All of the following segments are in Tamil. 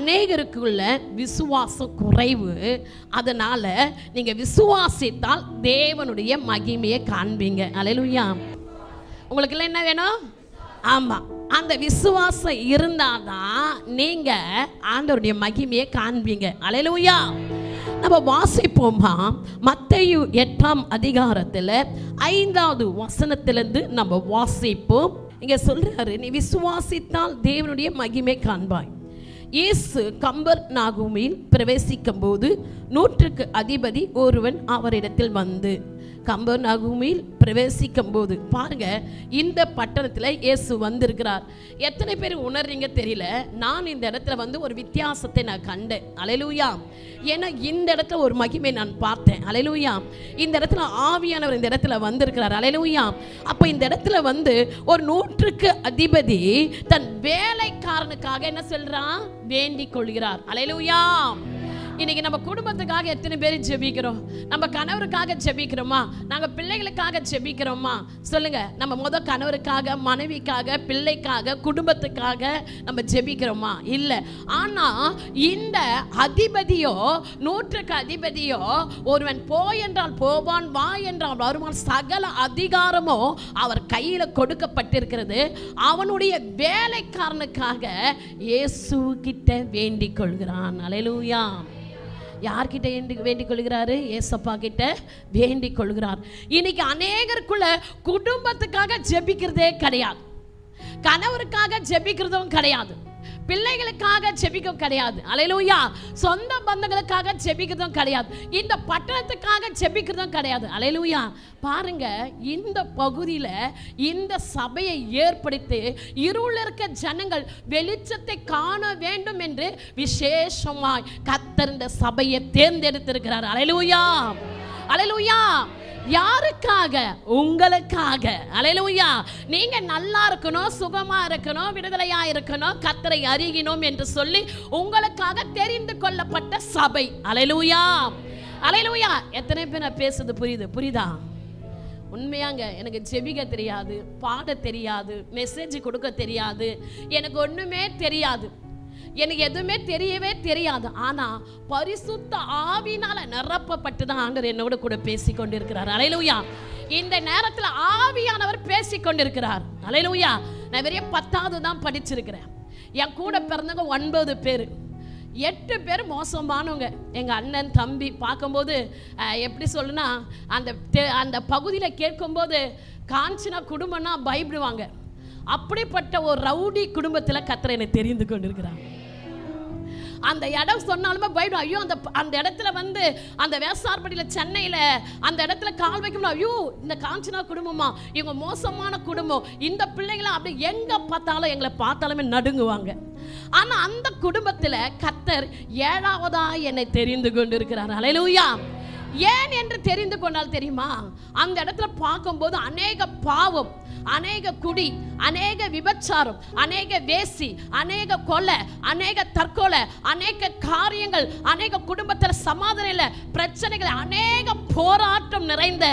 அநேகருக்குள்ள விசுவாசம் குறைவு. அதனால நீங்க விசுவாசித்தால் தேவனுடைய மகிமையை காண்பீங்க. அல்லேலூயா. உங்களுக்கு என்ன வேணும்? ஆமா, அந்த விசுவாசம் இருந்தாதான் நீங்க ஆண்டவருடைய மகிமையை காண்பீங்க. அல்லேலூயா. நம்ம வாசிப்போமா? மத்தேயு 8ஆம் அதிகாரத்தில் 5வது வசனத்திலிருந்து நம்ம வாசிப்போம். இங்க சொல்றாரு, நீ விசுவாசித்தால் தேவனுடைய மகிமை காண்பாய். இயேசு கம்பர்நாகூமில் பிரவேசிக்கும் போது 100க்கு அதிபதி ஒருவன் அவரிடத்தில் வந்து, கம்பர்நாகூமில் பிரவேசிக்கும் போது பாருங்க, இந்த பட்டணத்தில் இயேசு வந்திருக்கிறார். எத்தனை பேர் உணர்றீங்க தெரியல. நான் இந்த இடத்துல வந்து ஒரு வித்தியாசத்தை நான் கண்டேன். அல்லேலூயா. ஏன்னா இந்த இடத்துல ஒரு மகிமை நான் பார்த்தேன். அல்லேலூயா. இந்த இடத்துல ஆவியானவர் இந்த இடத்துல வந்திருக்கிறார். அல்லேலூயா. அப்போ இந்த இடத்துல வந்து ஒரு 100க்கு அதிபதி தன் வேலைக்காரனுக்காக என்ன சொல்றான்? வேண்டிக் கொள்கிறார். அல்லேலூயா. இன்னைக்கு நம்ம குடும்பத்துக்காக எத்தனை பேர் ஜெபிக்கிறோம்? நம்ம கணவருக்காக ஜெபிக்கிறோமா? நாங்கள் பிள்ளைகளுக்காக ஜெபிக்கிறோமா? சொல்லுங்க. நம்ம கணவருக்காக, மனைவிக்காக, பிள்ளைக்காக, குடும்பத்துக்காக நம்ம ஜெபிக்கிறோமா? இல்லை. ஆனால் இந்த அதிபதியோ, 100க்கு அதிபதியோ, ஒருவன் போய் என்றால் போவான், வா என்றால் வருவான், சகல அதிகாரமோ அவர் கையில் கொடுக்கப்பட்டிருக்கிறது. அவனுடைய வேலைக்காரனுக்காக இயேசு கிட்ட வேண்டிக் கொள்கிறான். அல்லேலூயா. யார்கிட்ட வேண்டிக் கொள்கிறாரு? ஏசப்பா கிட்ட வேண்டிக் கொள்கிறார். இன்னைக்கு அநேகருக்குள்ள குடும்பத்துக்காக ஜெபிக்கிறதே கிடையாது, கணவருக்காக ஜெபிக்கிறதும் கிடையாது, பிள்ளைகளுக்காக ஜெபிக்கவும் கிடையாது. அல்லேலூயா. சொந்த பந்தங்களுக்காக ஜெபிக்கிறதும் கிடையாது, இந்த பட்டணத்துக்காக ஜெபிக்கிறதும் கிடையாது. அல்லேலூயா. பாருங்க, இந்த பகுதியில் இந்த சபையை ஏற்படுத்தி இருள இருக்க ஜனங்கள் வெளிச்சத்தை காண வேண்டும் என்று விசேஷமாய் கர்த்தர் இந்த சபையை தேர்ந்தெடுத்திருக்கிறார். அல்லேலூயா. அல்லேலூயா. யாருக்காக? உங்களுக்காக. அல்லேலூயா. நீங்க நல்லா இருக்கணும், சுகமா இருக்கணும், விடுதலையா இருக்கணும், கர்த்தரை அறியணும் என்று சொல்லி உங்களுக்காக தெரிந்து கொள்ளப்பட்ட சபை. அல்லேலூயா. அல்லேலூயா. எத்தனை பேர் நான் பேசுறது புரியுதா? உண்மையாங்க, எனக்கு ஜெபிக்க தெரியாது, பாட தெரியாது, மெசேஜ் கொடுக்க தெரியாது, எனக்கு ஒண்ணுமே தெரியாது, எனக்கு எதுவுமே தெரியவே தெரியாது. ஆனா பரிசுத்த ஆவியினால நிரப்பப்பட்டு தான் ஆண்டவர் என்னோட கூட பேசி கொண்டிருக்கிறார். அல்லேலூயா. இந்த நேரத்தில் ஆவியானவர் பேசி கொண்டிருக்கிறார். அல்லேலூயா. நான் வெறும் 10வது தான் படிச்சிருக்கிறேன். என் கூட பிறந்தவங்க 9 பேர். 8 பேர் மோசமானவங்க. எங்கள் அண்ணன் தம்பி பார்க்கும்போது எப்படி சொல்லுன்னா, அந்த பகுதியில் கேட்கும்போது காஞ்சினா குடும்பம்னா பயப்படுவாங்க. அப்படிப்பட்ட ஒரு ரவுடி குடும்பத்தில் கர்த்தர் என்னை தெரிந்து கொண்டிருக்கிறார். அந்த இடம் சொன்னாலுமே பயடும். ஐயோ, அந்த இடத்துல வந்து அந்த வேசார்படியில் சென்னையில் அந்த இடத்துல கால் வைக்கணும். ஐயோ, இந்த காஞ்சனா குடும்பமா, இவங்க மோசமான குடும்பம், இந்த பிள்ளைங்களாம் அப்படி எங்கே பார்த்தாலும் எங்களை பார்த்தாலுமே நடுங்குவாங்க. ஆனால் அந்த குடும்பத்தில் கர்த்தர் 7வதா என்னை தெரிந்து கொண்டிருக்கிறார். அல்லேலூயா. ஏன் என்று தெரிந்து கொண்டால் தெரியுமா? அந்த இடத்துல பார்க்கும்போது அநேக பாவம், அநேக குடி, அநேக விபச்சாரம், அநேக வேசி, அநேக கொலை, அநேக தற்கொலை, அநேக காரியங்கள், அநேக குடும்பத்தில் சமாதானம் இல்லை, பிரச்சனைகள், அநேக போராட்டம் நிறைந்த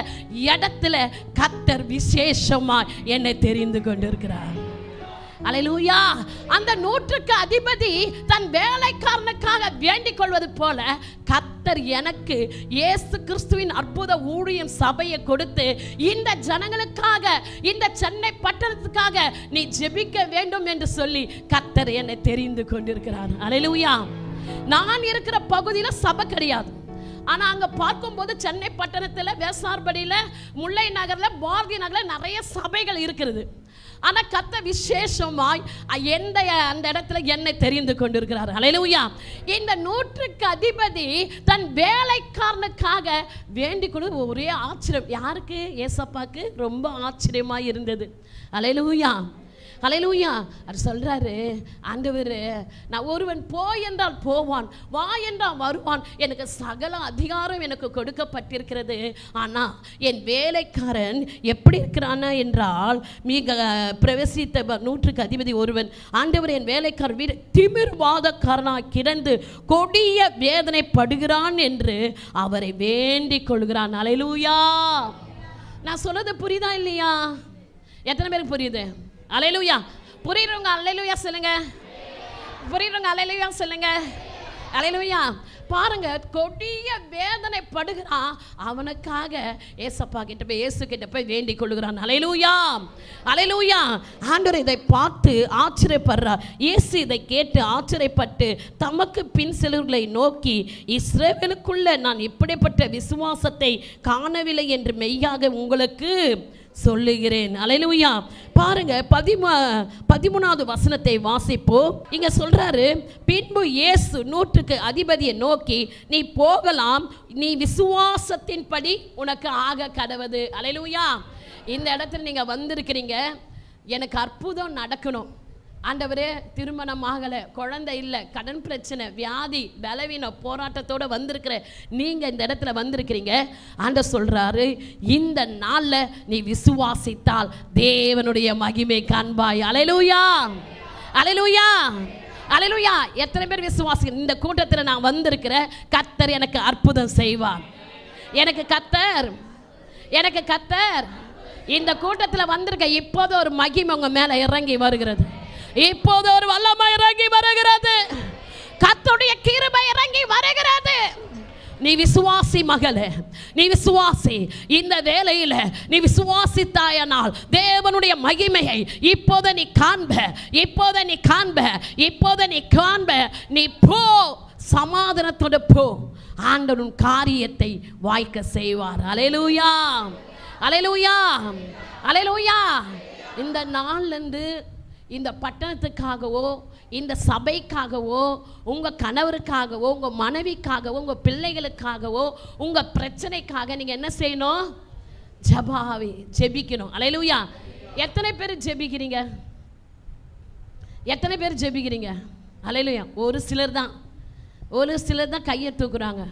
இடத்துல கர்த்தர் விசேஷமாய் என்னை தெரிந்து கொண்டிருக்கிறார். அல்லேலூயா. அந்த 100க்கு அதிபதி தன் வேலைக்காரனுக்காக வேண்டிக் கொள்வது போல கர்த்தர் எனக்கு இயேசு கிறிஸ்துவின் அற்புத ஊழியம் சபையை கொடுத்து இந்த ஜனங்களுக்காக, இந்த சென்னை பட்டணத்துக்காக நீ ஜெபிக்க வேண்டும் என்று சொல்லி கர்த்தர் என்னை தெரிந்து கொண்டிருக்கிறார். அல்லேலூயா. நான் இருக்கிற பகுதியில் சபை கிடையாது. ஆனால் அங்கே பார்க்கும்போது சென்னை பட்டணத்தில், வேசார்படியில், முல்லை நகரில், பாரதி நகரில் நிறைய சபைகள் இருக்கிறது. ஆனால் கர்த்தர் விசேஷமாய் அந்த இடத்துல என்னை தெரிந்து கொண்டிருக்கிறார். அல்லேலூயா. இந்த 100க்கு அதிபதி தன் வேலைக்காரனுக்காக வேண்டிக் கொண்டு ஒரே ஆச்சரியம். யாருக்கு? ஏசப்பாக்கு ரொம்ப ஆச்சரியமாக இருந்தது. அல்லேலூயா. அல்லேலூயா. அவர் சொல்றாரு, ஆண்டவர், நான் ஒருவன் போய் என்றால் போவான், வா என்றால் வருவான், எனக்கு சகல அதிகாரம் எனக்கு கொடுக்கப்பட்டிருக்கிறது. ஆனால் என் வேலைக்காரன் எப்படி இருக்கிறானா என்றால், மிக பிரவேசித்த 100க்கு அதிபதி ஒருவன், ஆண்டவர், என் வேலைக்காரன் வீடு திமிர்வாதக்காரனாக கிடந்து கொடிய வேதனைப்படுகிறான் என்று அவரை வேண்டிக் கொள்கிறான். அல்லேலூயா. நான் சொன்னது புரியுதா இல்லையா? எத்தனை பேருக்கு புரியுது? அல்லேலூயா. புரியுறவங்க அல்லேலூயா சொல்லுங்க. புரியுதுங்க? அல்லேலூயா சொல்லுங்க. அல்லேலூயா. பாருங்க, கொடிய வேதனை படுகிறான். அவனுக்காக ஏசப்பா கிட்ட போய், இயேசு கிட்ட போய் வேண்டிக் கொள்கிறான். அல்லேலூயா, அல்லேலூயா. ஆண்டவர் இதை பார்த்து ஆச்சரியப்படுறார். இயேசு இதை கேட்டு ஆச்சரியப்பட்டு தமக்கு பின் செல்வர்களை நோக்கி, இஸ்ரவேலுக்குள்ள நான் இப்படிப்பட்ட விசுவாசத்தை காணவில்லை என்று மெய்யாக உங்களுக்கு சொல்லுகிறேன். அல்லேலூயா. பாருங்க, 13வது வசனத்தை வாசிப்போம். இங்க சொல்றாரு, பின்பு இயேசு 100க்கு அதிபதியை நோக்கி, நீ போகலாம், நீ விசுவாசத்தின்படி உனக்கு ஆக கடவது. அல்லேலூயா. இந்த இடத்துல நீங்க வந்திருக்கிறீங்க, எனக்கு அற்புதம் நடக்கணும் ஆண்டவரே, திருமணம் ஆகலை, குழந்தை இல்லை, கடன் பிரச்சனை, வியாதி, பலவீனம், போராட்டத்தோடு வந்திருக்கிற நீங்கள் இந்த இடத்துல வந்திருக்கிறீங்க. ஆண்டவர் சொல்கிறாரு, இந்த நாளில் நீ விசுவாசித்தால் தேவனுடைய மகிமை காண்பாய். அல்லேலூயா, அல்லேலூயா, அல்லேலூயா. எத்தனை பேர் விசுவாசி? இந்த கூட்டத்தில் நான் வந்திருக்கிற, கர்த்தர் எனக்கு அற்புதம் செய்வார். எனக்கு கர்த்தர் இந்த கூட்டத்தில் வந்திருக்க, இப்போது ஒரு மகிமை உங்கள் மேலே இறங்கி வருகிறது. இப்போது ஒரு வல்லமை இறங்கி வருகிறது. கர்த்தருடைய கிருபை இறங்கி வருகிறது. நீ விசுவாசி மகளே, நீ விசுவாசி. இந்த வேளையில் நீ விசுவாசித்தாயனால் தேவனுடைய மகிமையை இப்போது நீ காண்ப, இப்போது நீ காண்ப, இப்போது நீ காண்ப. நீ போ, சமாதானத்தோடு போ. ஆண்டவரின் காரியத்தை வாய்க்க செய்வார். அல்லேலூயா, அல்லேலூயா, அல்லேலூயா. இந்த நாள்லேருந்து இந்த பட்டணத்துக்காகவோ, இந்த சபைக்காகவோ, உங்கள் கணவருக்காகவோ, உங்கள் மனைவிக்காகவோ, உங்கள் பிள்ளைகளுக்காகவோ, உங்கள் பிரச்சனைக்காக நீங்கள் என்ன செய்யணும்? ஜெபிக்கணும். அல்லேலூயா. எத்தனை பேர் ஜெபிக்கிறீங்க? எத்தனை பேர் ஜெபிக்கிறீங்க? அல்லேலூயா. ஒரு சிலர் தான் கையை தூக்குறாங்க.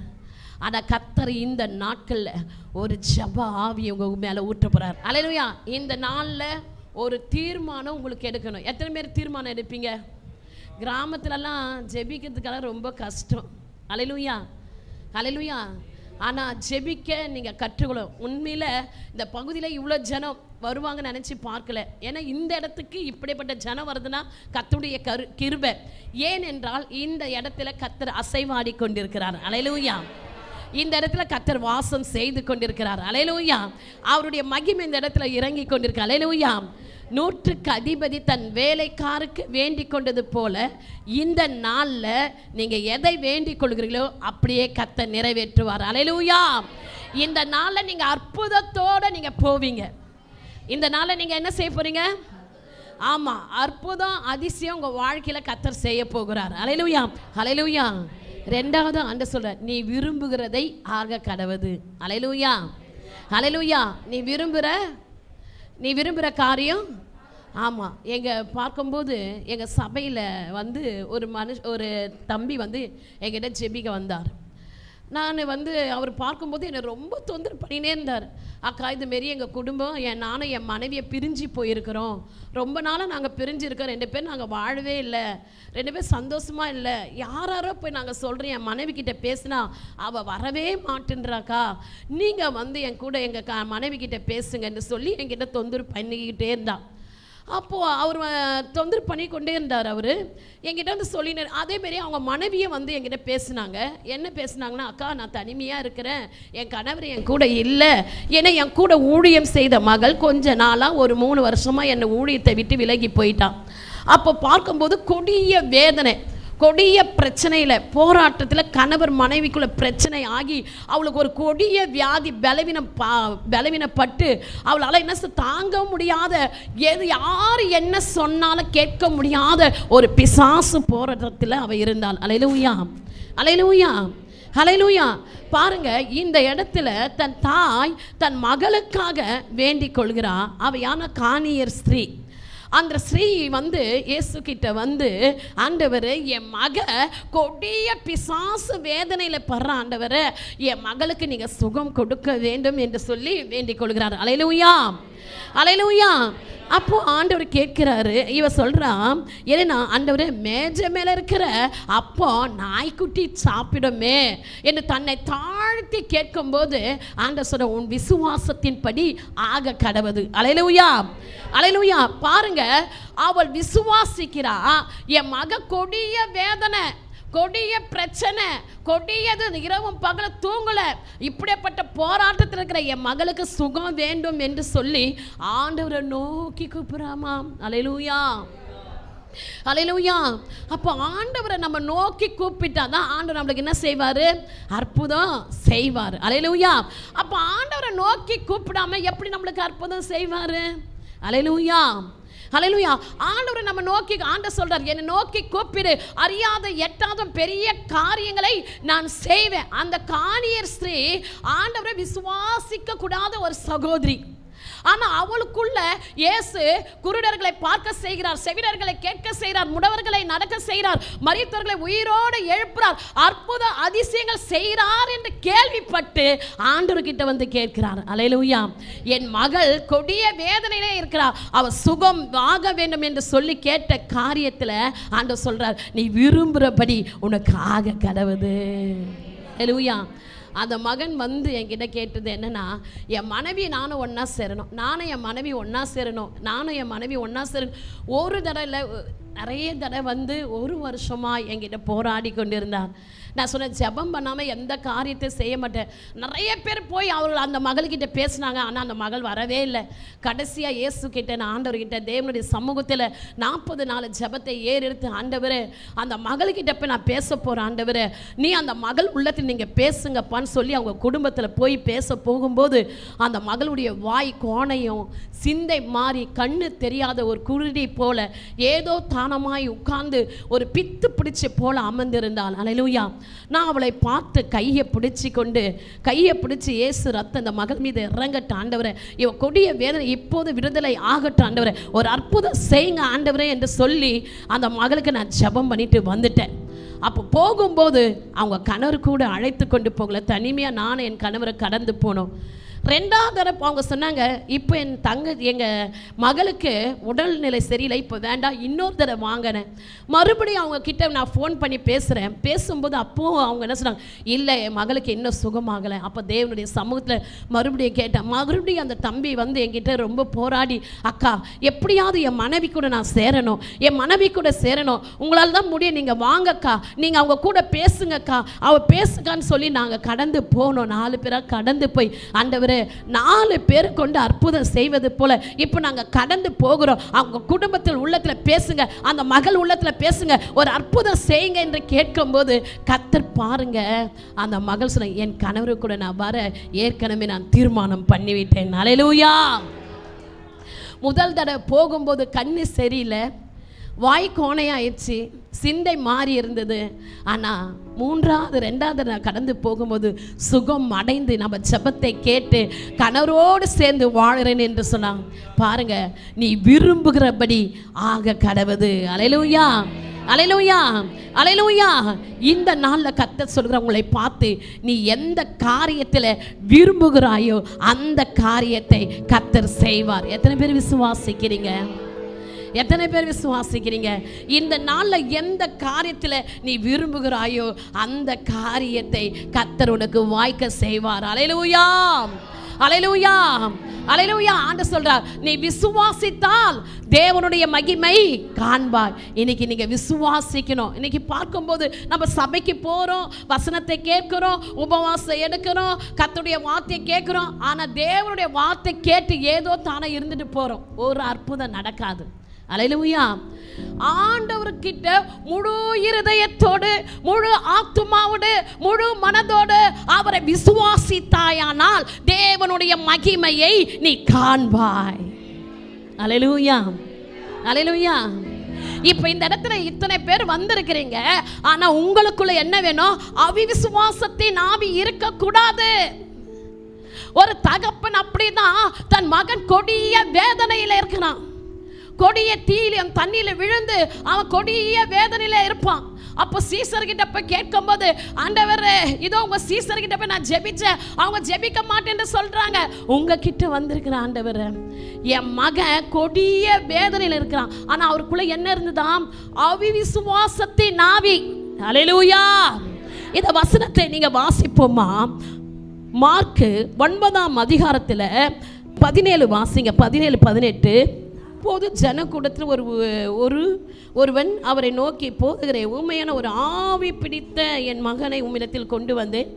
ஆனால் கர்த்தர் இந்த நாட்களில் ஒரு ஜெப ஆவியை உங்கள் மேலே ஊற்ற போகிறார். அல்லேலூயா. இந்த நாளில் ஒரு தீர்மானம் உங்களுக்கு எடுக்கணும். எத்தனை பேர் தீர்மானம் எடுப்பீங்க? கிராமத்துலலாம் ஜெபிக்கிறதுக்கெல்லாம் ரொம்ப கஷ்டம். அல்லேலூயா, அல்லேலூயா. ஆனால் ஜெபிக்க நீங்கள் கற்றுக்கணும். உண்மையில் இந்த பகுதியில் இவ்வளோ ஜனம் வருவாங்கன்னு நினச்சி பார்க்கல. ஏன்னா இந்த இடத்துக்கு இப்படிப்பட்ட ஜனம் வருதுன்னா கர்த்தருடைய கிருபை. ஏனென்றால் இந்த இடத்துல கர்த்தர் அசைவாடி கொண்டிருக்கிறார். அல்லேலூயா. இந்த இடத்துல கர்த்தர் வாசம் செய்து கொண்டிருக்கிறார். அல்லேலூயா. அவருடைய மகிமை இந்த இடத்துல இறங்கி கொண்டிருக்கு. அல்லேலூயா. 100க்கு அதிபதி தன் வேலைக்காருக்கு வேண்டிக் கொண்டது போல இந்த நாளில் நீங்கள் எதை வேண்டிக் கொள்கிறீர்களோ அப்படியே கர்த்தர் நிறைவேற்றுவார். அல்லேலூயா. இந்த நாளில் நீங்கள் அற்புதத்தோடு நீங்கள் போவீங்க. இந்த நாளில் நீங்கள் என்ன செய்ய போகிறீங்க? ஆமாம், அற்புதம், அதிசயம் உங்கள் வாழ்க்கையில் கர்த்தர் செய்ய போகிறார். அல்லேலூயா, அல்லேலூயா. 2வது ஆண்டவர் சொல்றார், நீ விரும்புகிறதை ஆக கடவது. அல்லேலூயா, அல்லேலூயா. நீ விரும்புகிற காரியம். ஆமாம், எங்கள் பார்க்கும்போது எங்கள் சபையில் வந்து ஒரு தம்பி வந்து எங்கிட்ட ஜெபிக்க வந்தார். நான் வந்து அவர் பார்க்கும்போது என்னை ரொம்ப தொந்தரவு பண்ணினே இருந்தார். அக்கா, இதுமாரி எங்கள் குடும்பம், நானும் என் மனைவியை பிரிஞ்சு போயிருக்கிறோம். ரொம்ப நாளாக நாங்கள் பிரிஞ்சிருக்கோம். 2 பேர் நாங்கள் வாழவே இல்லை, 2 பேர் சந்தோஷமாக இல்லை. யாரோ போய் நாங்கள் சொல்கிறேன், என் மனைவி கிட்டே பேசினா அவள் வரவே மாட்டேன்றாக்கா. நீங்கள் வந்து என் கூட எங்கள் மனைவி கிட்டே பேசுங்கன்னு சொல்லி என்கிட்ட தொந்தரவு பண்ணிக்கிட்டே இருந்தான். அப்போது அவர் தொந்தரவு பண்ணி கொண்டே இருந்தார். அவர் என்கிட்ட வந்து சொல்லினார். அதேமாரி அவங்க மனைவியை வந்து என்கிட்ட பேசினாங்க. என்ன பேசினாங்கன்னா, அக்கா நான் தனிமையாக இருக்கிறேன், என் கணவர் என் கூட இல்லை. ஏன்னா என் கூட ஊழியம் செய்த மகள் கொஞ்ச நாளாக ஒரு 3 வருஷமாக என்னை ஊழியத்தை விட்டு விலகி போயிட்டான். அப்போ பார்க்கும்போது கொடிய வேதனை, கொடிய பிரச்சனையில், போராட்டத்தில் கணவர் மனைவிக்குள்ள பிரச்சனை ஆகி அவளுக்கு ஒரு கொடிய வியாதி, பலவீனப்பட்டு அவளால் என்ன தாங்க முடியாத, யார் என்ன சொன்னாலும் கேட்க முடியாத ஒரு பிசாசு போராட்டத்தில் அவள் இருந்தாள். அல்லேலூயா, அல்லேலூயா, அல்லேலூயா. பாருங்க, இந்த இடத்துல தன் தாய் தன் மகளுக்காக வேண்டிக் கொள்கிறாள். அவள் யானை காணியர் ஸ்திரீ. அந்த ஸ்ரீ வந்து இயேசு கிட்ட வந்து, ஆண்டவர் என் மக கொடிய பிசாசு வேதனையில் படுற, ஆண்டவர் என் மகளுக்கு நீங்கள் சுகம் கொடுக்க வேண்டும் என்று சொல்லி வேண்டிக் கொள்கிறார். அல்லேலூயா, அல்லேலூயா. அப்போ ஆண்டவர் கேட்கிறாரு, இவ சொல்றான், ஏன்னா ஆண்டவரே மேஜை மேல இருக்கிற அப்போ நாய்க்குட்டி சாப்பிடுமே என்று தன்னை தாழ்த்தி கேட்கும் போது ஆண்டவர் சொல்ற, உன் விசுவாசத்தின் படி ஆக கடவுது. அல்லேலூயா, அல்லேலூயா. பாருங்க, அவள் விசுவாசிக்கிறா. என் மக கொடிய வேதனை, கொடிய பிரச்சனை, கொடியது, இரவும் பகல தூங்கல, இப்படிப்பட்ட போராட்டத்தில் இருக்கிற என் மகளுக்கு சுகம் வேண்டும் என்று சொல்லி ஆண்டவரை நோக்கி கூப்பிடுறாமாம். அல்லேலூயா, அல்லேலூயா. அப்போ ஆண்டவரை நம்ம நோக்கி கூப்பிட்டாதான் ஆண்டவர் நம்மளுக்கு என்ன செய்வார்? அற்புதம் செய்வார். அல்லேலூயா. அப்போ ஆண்டவரை நோக்கி கூப்பிடாம எப்படி நம்மளுக்கு அற்புதம் செய்வார்? அல்லேலூயா, அல்லேலூயா. ஆண்டவரை நம்ம நோக்கி, ஆண்டவர் சொல்றார், என்னை நோக்கி கூப்பிடு, அறியாத எட்டாத பெரிய காரியங்களை நான் செய்வேன். அந்த காணியர் ஸ்திரீ ஆண்டவரை விசுவாசிக்க கூடாத ஒரு சகோதரி. ஆனால் அவளுக்குள்ள இயேசு குருடர்களை பார்க்க செய்கிறார், செவிடர்களை கேட்க செய்கிறார், முடவர்களை நடக்க செய்கிறார், மரித்தவர்களை உயிரோடு எழுப்புறார், அற்புத அதிசயங்கள் செய்கிறார் என்று கேள்விப்பட்டு ஆண்டவர்கிட்ட வந்து கேட்கிறார். அல்லேலூயா. என் மகள் கொடிய வேதனையிலே இருக்கிறார், அவ சுகம் ஆக வேண்டும் என்று சொல்லி கேட்ட காரியத்தில் ஆண்டவர் சொல்றார், நீ விரும்புகிறபடி உனக்கு ஆக கடவுது. அல்லேலூயா. அந்த மகன் வந்து என்கிட்ட கேட்டது என்னன்னா, என் மனைவி நானும் ஒன்றா சேரணும், நானும் என் மனைவி ஒன்றா சேரணும், நானும் என் மனைவி ஒன்றா சேரணும். ஒரு தடவை இல்லை, நிறைய தடவை வந்து ஒரு வருஷமாக என்கிட்ட போராடி கொண்டிருந்தார். நான் சொன்னேன், ஜெபம் பண்ணாமல் எந்த காரியத்தை செய்ய மாட்டேன். நிறைய பேர் போய் அவர்கள் அந்த மகள்கிட்ட பேசினாங்க, ஆனால் அந்த மகள் வரவே இல்லை. கடைசியாக இயேசு கிட்ட, நான் ஆண்டவர்கிட்ட தேவனுடைய சமூகத்தில் 40 நாள் ஜெபத்தை ஏறெடுத்து, ஆண்டவரே அந்த மகள்கிட்ட போய் நான் பேச போகிறேன், ஆண்டவரே நீ அந்த மகள் உள்ளத்தில் நீங்கள் பேசுங்கப்பான்னு சொல்லி அவங்க குடும்பத்தில் போய் பேச போகும்போது அந்த மகளுடைய வாய் கோணையும் சிந்தை மாறி கண்ணு தெரியாத ஒரு குருடி போல ஏதோ தானமாய் உட்கார்ந்து ஒரு பித்து பிடிச்சி போல அமர்ந்திருந்தாள். அல்லேலூயா. நான் அவளை பார்த்து கையை பிடிச்சி இயேசு ரத்தம் இந்த மகள் மீது இறங்கட்ட ஆண்டவரே, இவ கொடிய வேதனை இப்போது விடுதலை ஆகட்டும் ஆண்டவரே, ஒரு அற்புதம் செய்யுங்க ஆண்டவரே என்று சொல்லி அந்த மகளுக்கு நான் ஜெபம் பண்ணிட்டு வந்துட்டேன். அப்போ போகும்போது அவங்க கணவர் கூட அழைத்து கொண்டு போகல, தனிமையாக நானும் என் கணவரை கடந்து போனோம். 2வது தடவை அவங்க சொன்னாங்க, இப்போ எங்கள் மகளுக்கு உடல்நிலை சரியில்லை, இப்போ வேண்டாம், இன்னொரு தடவை வாங்கினேன். மறுபடியும் அவங்க கிட்ட நான் ஃபோன் பண்ணி பேசுகிறேன். பேசும்போது அப்போது அவங்க என்ன சொன்னாங்க, இல்லை என் மகளுக்கு இன்னும் சுகமாகலை. அப்போ தேவனுடைய சமூகத்தில் மறுபடியும் கேட்டேன். மறுபடியும் அந்த தம்பி வந்து என்கிட்ட ரொம்ப போராடி, அக்கா எப்படியாவது என் மனைவி கூட நான் சேரணும், என் மனைவி கூட சேரணும், உங்களால் தான் முடியும், நீங்கள் வாங்கக்கா, நீங்கள் அவங்க கூட பேசுங்கக்கா, அவள் பேசுக்கான்னு சொல்லி நாங்கள் கடந்து போனோம். 4 பேராக கடந்து போய், ஆண்டவர் 4 பேர் கொண்டு அற்புதம் செய்வது போல இப்போ நாங்கள் கடந்து போகிறோம், அவங்க குடும்பத்தில் உள்ளத்தில் பேசுங்க, அந்த மகள் உள்ளத்தில் பேசுங்க, ஒரு அற்புதம் செய்யுங்க என்று கேட்கும்போது கர்த்தர் பாருங்க, அந்த மகள் சொன்ன, என் கணவரு கூட நான் வர ஏற்கனவே நான் தீர்மானம் பண்ணிவிட்டேன். அல்லேலூயா. முதல் தடவை போகும்போது கண்ணு சரியில்லை, வாய் கோணையாயிடுச்சு, சிந்தை மாறி இருந்தது. ஆனால் 2வது நான் கடந்து போகும்போது சுகம் அடைந்து நம்ம ஜெபத்தை கேட்டு கணவரோடு சேர்ந்து வாழ்கிறேன் என்று சொன்னாங்க. பாருங்க, நீ விரும்புகிறபடி ஆக கடவுது. அல்லேலூயா, அல்லேலூயா, அல்லேலூயா. இந்த நாளில் கர்த்தர் சொல்கிற உங்களை பார்த்து, நீ எந்த காரியத்தில் விரும்புகிறாயோ அந்த காரியத்தை கர்த்தர் செய்வார். எத்தனை பேர் விசுவாசிக்கிறீங்க? எத்தனை பேர் விசுவாசிக்கிறீங்க? இந்த நாளில் எந்த காரியத்தில் நீ விரும்புகிறாயோ அந்த காரியத்தை கர்த்தர் உனக்கு வாய்க்க செய்வார். அல்லேலூயா, அல்லேலூயா, அல்லேலூயா. ஆண்டவர் சொல்றார், நீ விசுவாசித்தால் தேவனுடைய மகிமை காண்பாய். இன்னைக்கு நீங்க விசுவாசிக்கணும். இன்னைக்கு பார்க்கும்போது நம்ம சபைக்கு போறோம், வசனத்தை கேட்கிறோம், உபவாசம் எடுக்கிறோம், கர்த்தருடைய வார்த்தையை கேட்கிறோம். ஆனா தேவனுடைய வார்த்தை கேட்டு ஏதோ தானே இருந்துட்டு போறோம், ஒரு அற்புதம் நடக்காது. அல்லேலூயா. ஆண்டவர்கிட்ட முழு இருதயத்தோடு, முழு ஆத்துமாவோடு, முழு மனதோடு அவரை விசுவாசித்தாயானால் தேவனுடைய மகிமையை நீ காண்பாய். அல்லேலூயா, அல்லேலூயா. இப்ப இந்த இடத்துல இத்தனை பேர் வந்திருக்கிறீங்க, ஆனா உங்களுக்குள்ள என்ன வேணும்? அவிசுவாசத்தின் ஆவி இருக்க கூடாது. ஒரு தகப்பன் அப்படிதான் தன் மகன் கொடிய வேதனையில இருக்கிறான், கொடிய தீயிலும் தண்ணியில விழுந்து அவன் கொடிய வேதனையில இருப்பான். அப்போ சீசர்கிட்ட போய் கேட்கும்போது, ஆண்டவரே இதோ உங்க சீசர்கிட்ட போய் நான் ஜெபிச்சேன், அவங்க ஜெபிக்க மாட்டேன்னு சொல்றாங்க. உங்ககிட்ட வந்திருக்கிற ஆண்டவரே, என் மகன் கொடிய வேதனையில் இருக்கிறான், ஆனா அவருக்குள்ள என்ன இருந்துதான்? அவிசுவாசத்தின் ஆவி. அல்லேலூயா. இந்த வசனத்தை நீங்க வாசிப்போமா? மார்க்கு 9ஆம் அதிகாரத்தில் 17 வாசிங்க. 17-18. அப்போது ஜனக்கூடத்தில் ஒருவன் அவரை நோக்கி, போதுகிற உண்மையான ஒரு ஆவி பிடித்த என் மகனை உம்மிடத்தில் கொண்டு வந்தேன்,